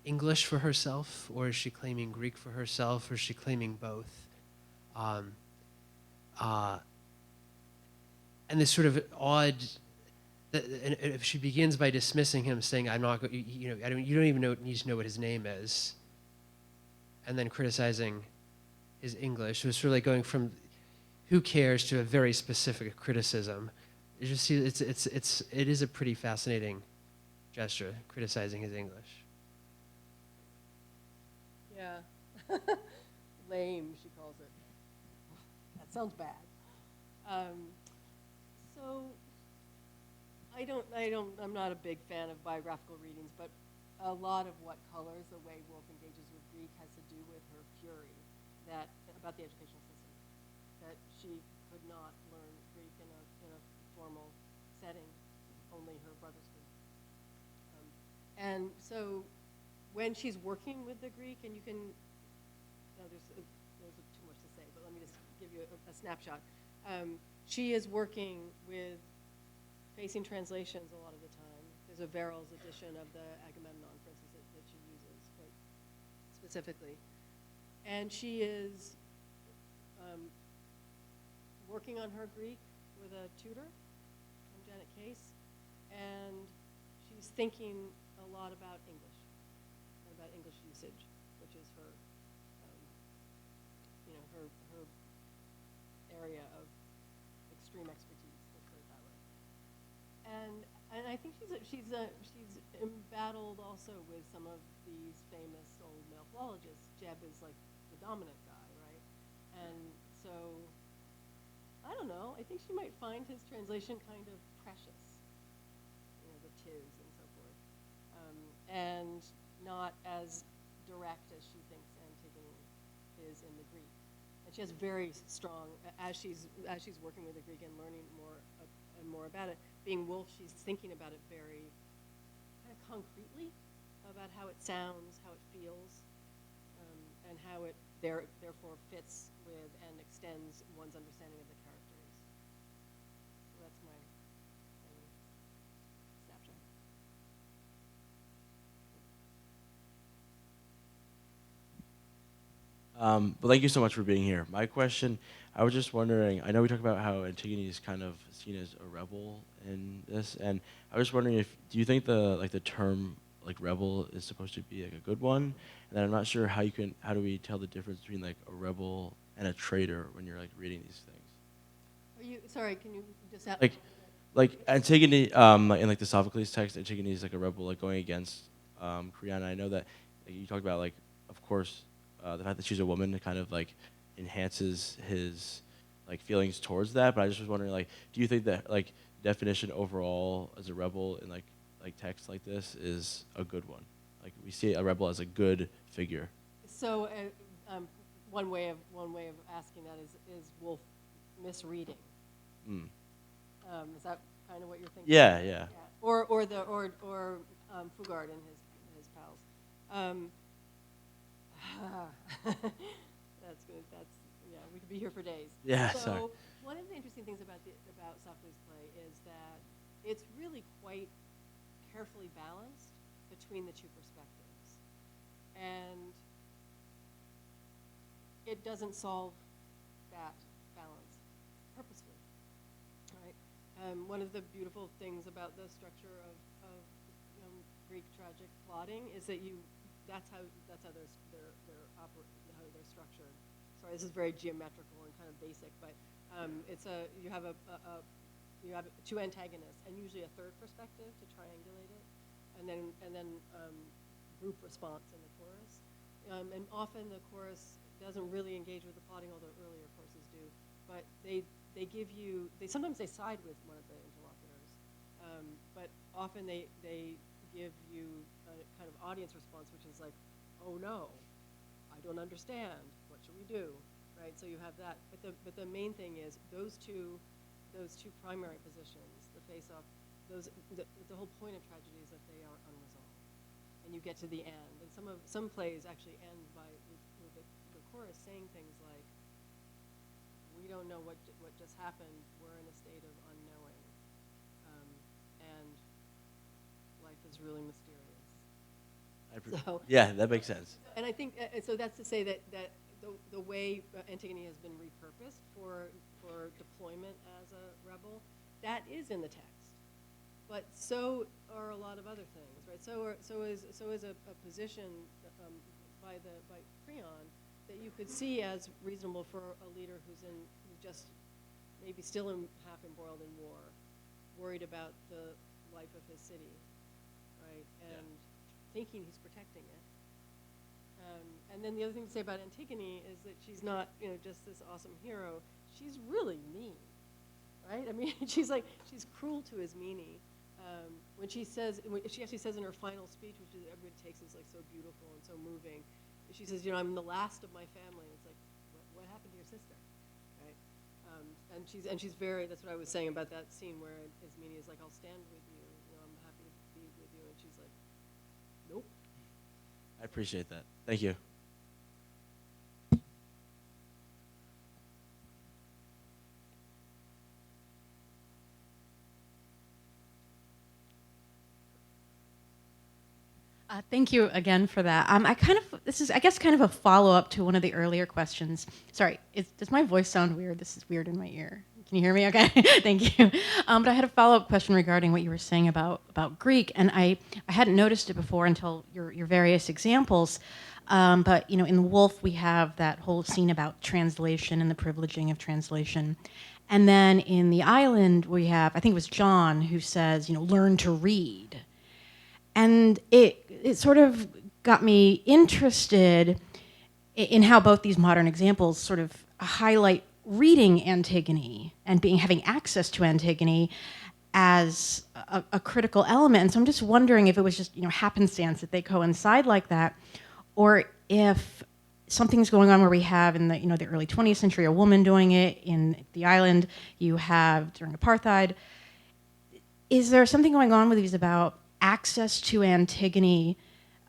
English for herself, or is she claiming Greek for herself, or is she claiming both? And this sort of odd, and if she begins by dismissing him, saying, "I'm not, you know, you don't even need to know what his name is," and then criticizing his English, it was sort of like going from "who cares" to a very specific criticism. You just see, it is a pretty fascinating gesture, criticizing his English. Yeah. Lame, she calls it. That sounds bad. So I'm not a big fan of biographical readings, but a lot of what colors the way Woolf engages with Greek has to do with her fury about the educational system, that she could not learn Greek in a formal setting, only her brothers could. And so when she's working with the Greek, and you can, there's too much to say, but let me just give you a snapshot. She is working with facing translations a lot of the time. There's a Verrill's edition of the Agamemnon, for instance, that she uses quite specifically. And she is working on her Greek with a tutor, Janet Case, and she's thinking a lot about English, and about English usage, which is her, her area of extreme expertise, let's put it that way. And I think she's embattled also with some of these famous old male philologists. Jeb is like the dominant guy, right? And so, I don't know, I think she might find his translation kind of precious, the tis and so forth, and not as direct as she thinks Antigone is in the Greek. And she has very strong, as she's working with the Greek and learning more and more about it, being Woolf, she's thinking about it very kind of concretely, about how it sounds, how it feels, and how it therefore fits with and extends one's understanding of the characters. So that's my snapshot. But thank you so much for being here. My question, I was just wondering, I know we talked about how Antigone is kind of seen as a rebel in this, and I was just wondering do you think the term like rebel is supposed to be like a good one? And then I'm not sure how do we tell the difference between like a rebel and a traitor when you're like reading these things? Sorry, can you just add? Like Antigone, in like the Sophocles text, Antigone is like a rebel, like going against Creon. I know that you talked about like, of course, the fact that she's a woman kind of like enhances his like feelings towards that. But I just was wondering, like, do you think that like definition overall as a rebel in like text like this is a good one? Like we see a rebel as a good figure. So one way of asking that is Woolf misreading? Is that kind of what you're thinking? Yeah. Or Fugard and his pals. We could be here for days. Yeah, So sorry. one of the interesting things about Sophocles' play is that it's really quite carefully balanced between the two perspectives, and it doesn't solve that balance purposefully, right? One of the beautiful things about the structure of Greek tragic plotting is that that's how they're structured. Sorry, this is very geometrical and kind of basic, but you have two antagonists and usually a third perspective to triangulate it, and then group response in the chorus. And often the chorus doesn't really engage with the plotting, although earlier choruses do. But sometimes they side with one of the interlocutors, but often they give you a kind of audience response, which is like, oh no, I don't understand. What should we do? Right. So you have that. But the main thing is those two primary positions, the face-off. The whole point of tragedy is that they are unresolved, and when you get to the end. And some plays actually end by with the chorus saying things like, "We don't know what just happened. We're in a state of unknowing, and life is really mysterious." Yeah, that makes sense. And I think so. That's to say that the way Antigone has been repurposed for deployment as a rebel, that is in the text. But so are a lot of other things, right? So is a position by Creon that you could see as reasonable for a leader who's just maybe still half embroiled in war, worried about the life of his city, right? And thinking he's protecting it. And then the other thing to say about Antigone is that she's not, just this awesome hero. She's really mean, right? I mean, she's cruel to his meanie. When she actually says in her final speech, which everybody takes as like so beautiful and so moving, she says, "I'm the last of my family." It's like, what happened to your sister, right? And she's very. That's what I was saying about that scene where his meanie is like, "I'll stand with you. I'm happy to be with you," and she's like, "Nope." I appreciate that. Thank you. Thank you again for that. This is, I guess, kind of a follow-up to one of the earlier questions. Sorry, does my voice sound weird? This is weird in my ear. Can you hear me okay? Thank you. But I had a follow-up question regarding what you were saying about Greek, and I hadn't noticed it before until your various examples. But in Woolf, we have that whole scene about translation and the privileging of translation. And then in The Island, we have, I think it was John who says, learn to read. And it sort of got me interested in how both these modern examples sort of highlight reading Antigone and having access to Antigone as a critical element. And so I'm just wondering if it was just happenstance that they coincide like that, or if something's going on where we have in the early 20th century a woman doing it. In The Island, you have during apartheid. Is there something going on with these about access to Antigone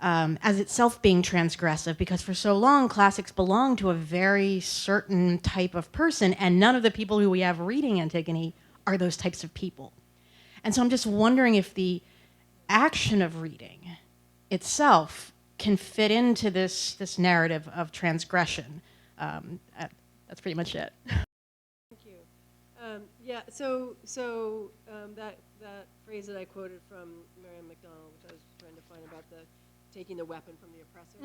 as itself being transgressive? Because for so long, classics belong to a very certain type of person, and none of the people who we have reading Antigone are those types of people. And so I'm just wondering if the action of reading itself can fit into this narrative of transgression. That's pretty much it. Thank you. That phrase that I quoted from Miriam McDonald, which I was trying to find about the taking the weapon from the oppressor,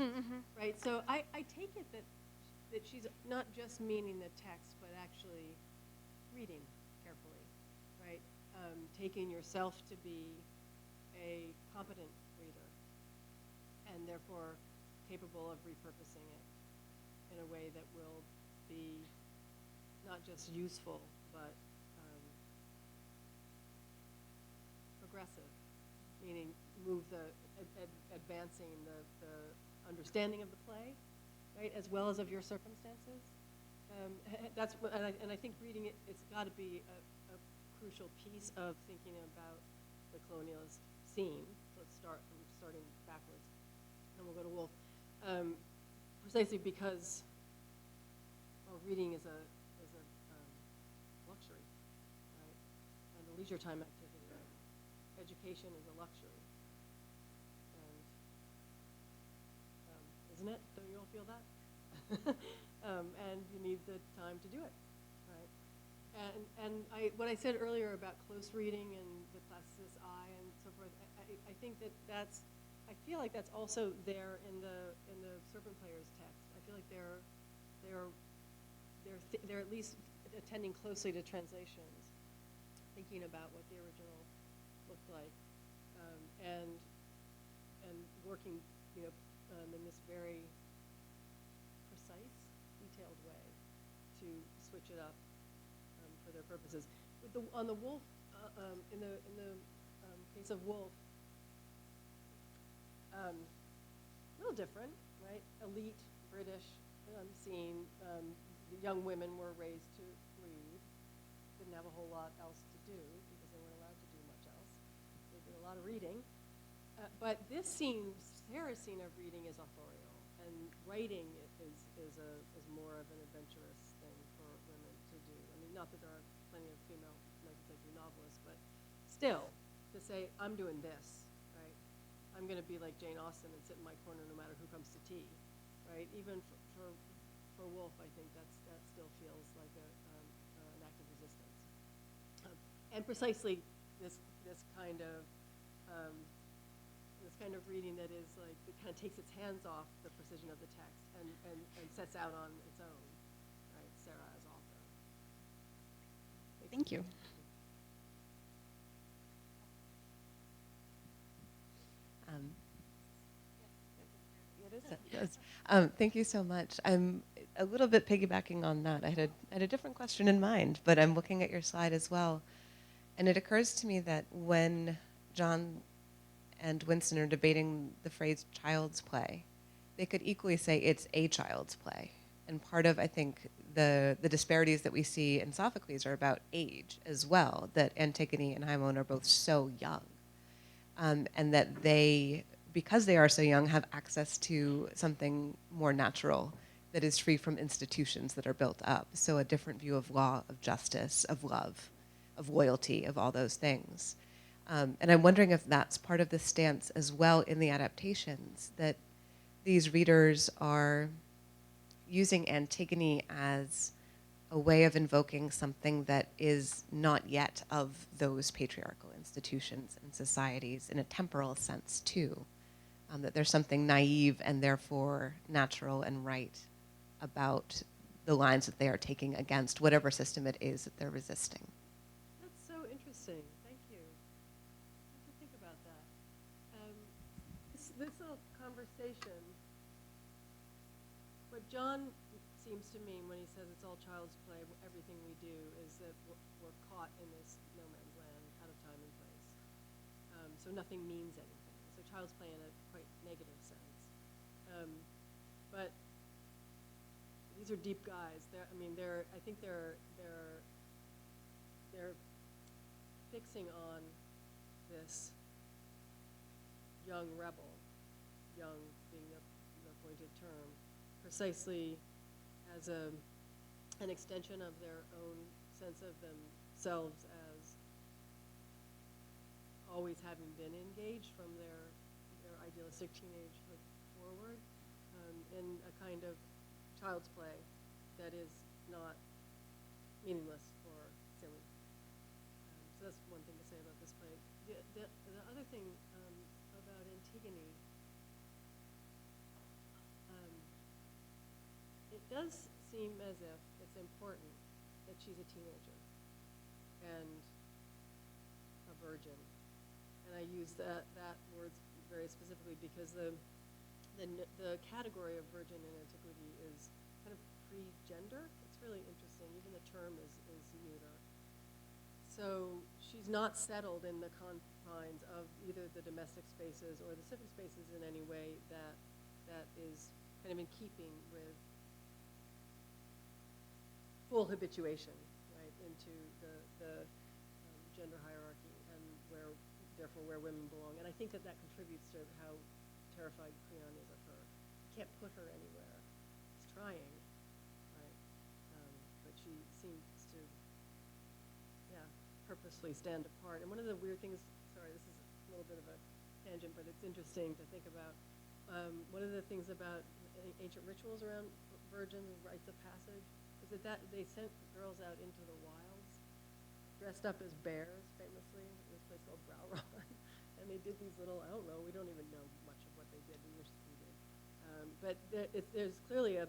right? So I take it that she's not just meaning the text, but actually reading carefully, right? Taking yourself to be a competent reader, and therefore capable of repurposing it in a way that will be not just useful, but progressive, meaning advancing the understanding of the play, right, as well as of your circumstances. And I think reading it, it's got to be a crucial piece of thinking about the colonialist scene. So let's starting backwards, and we'll go to Woolf. Precisely because reading is a luxury, right, and a leisure time activity. Education is a luxury, and isn't it? Don't you all feel that? And you need the time to do it, right? And what I said earlier about close reading and the classicist eye and so forth, I think I feel like that's also there in the Serpent Player's text. I feel like they're at least attending closely to translations, thinking about what the original looked like, and working, in this very precise, detailed way to switch it up for their purposes. On the Woolf, in the case of Woolf, a little different, right? Elite British scene. The young women were raised to read. Didn't have a whole lot else to do because they weren't allowed to do much else. They did a lot of reading. But this scene Sarah's scene of reading is authorial, and writing is more of an adventurous thing for women to do. I mean, not that there aren't plenty of female 19th century novelists, but still, to say, I'm doing this, right? I'm going to be like Jane Austen and sit in my corner no matter who comes to tea, right? Even for Woolf, I think that still feels like an act of resistance. And precisely this kind of reading that is like, it kind of takes its hands off the precision of the text and sets out on its own, right? Sarah as author. Thank you. Yes. Thank you so much. I'm a little bit piggybacking on that. I had a different question in mind, but I'm looking at your slide as well. And it occurs to me that when John and Winston are debating the phrase child's play, they could equally say it's a child's play. And part of, I think, the disparities that we see in Sophocles are about age as well, that Antigone and Haemon are both so young. And that they, because they are so young, have access to something more natural that is free from institutions that are built up. So a different view of law, of justice, of love, of loyalty, of all those things. And I'm wondering if that's part of the stance as well in the adaptations, that these readers are using Antigone as a way of invoking something that is not yet of those patriarchal institutions and societies in a temporal sense too. That there's something naive and therefore natural and right about the lines that they are taking against whatever system it is that they're resisting. That's so interesting. Thank you. I have to think about that. This little conversation, what John seems to mean when he says it's all child's play, everything we do, is that we're caught in this no man's land, out of time and place. So nothing means anything. So child's play in a quite negative sense. But these are deep guys. I think they're fixing on this young rebel, young being the pointed term, precisely as an extension of their own sense of themselves as always having been engaged from their idealistic teenage forward, in a kind of child's play that is not meaningless or silly. So that's one thing to say about this play. The other thing about Antigone, it does seem as if it's important that she's a teenager and a virgin. And I use that word very specifically because the category of virgin in antiquity is kind of pre-gender. It's really interesting. Even the term is neuter. So she's not settled in the confines of either the domestic spaces or the civic spaces in any way that is kind of in keeping with full habituation, right, into the gender hierarchy and therefore where women belong. And I think that contributes to how terrified Creon is of her. Can't put her anywhere. He's trying, right? But she seems to, purposely stand apart. And one of the weird things, sorry, this is a little bit of a tangent, but it's interesting to think about. One of the things about ancient rituals around virgins and rites of passage is that they sent girls out into the wilds, dressed up as bears, famously, in this place called Browron. And they did these little, I don't know, we don't even know much of what they did. We wish we did. But there's clearly an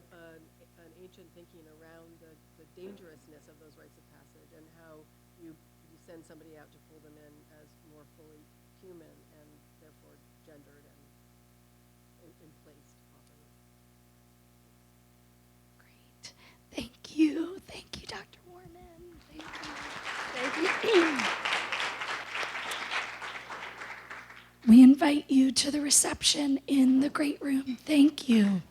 ancient thinking around the dangerousness of those rites of passage and how you send somebody out to pull them in as more fully human and therefore gendered and placed properly. Great. Thank you. Thank you, Dr. Worman. Thank you. We invite you to the reception in the great room. Thank you.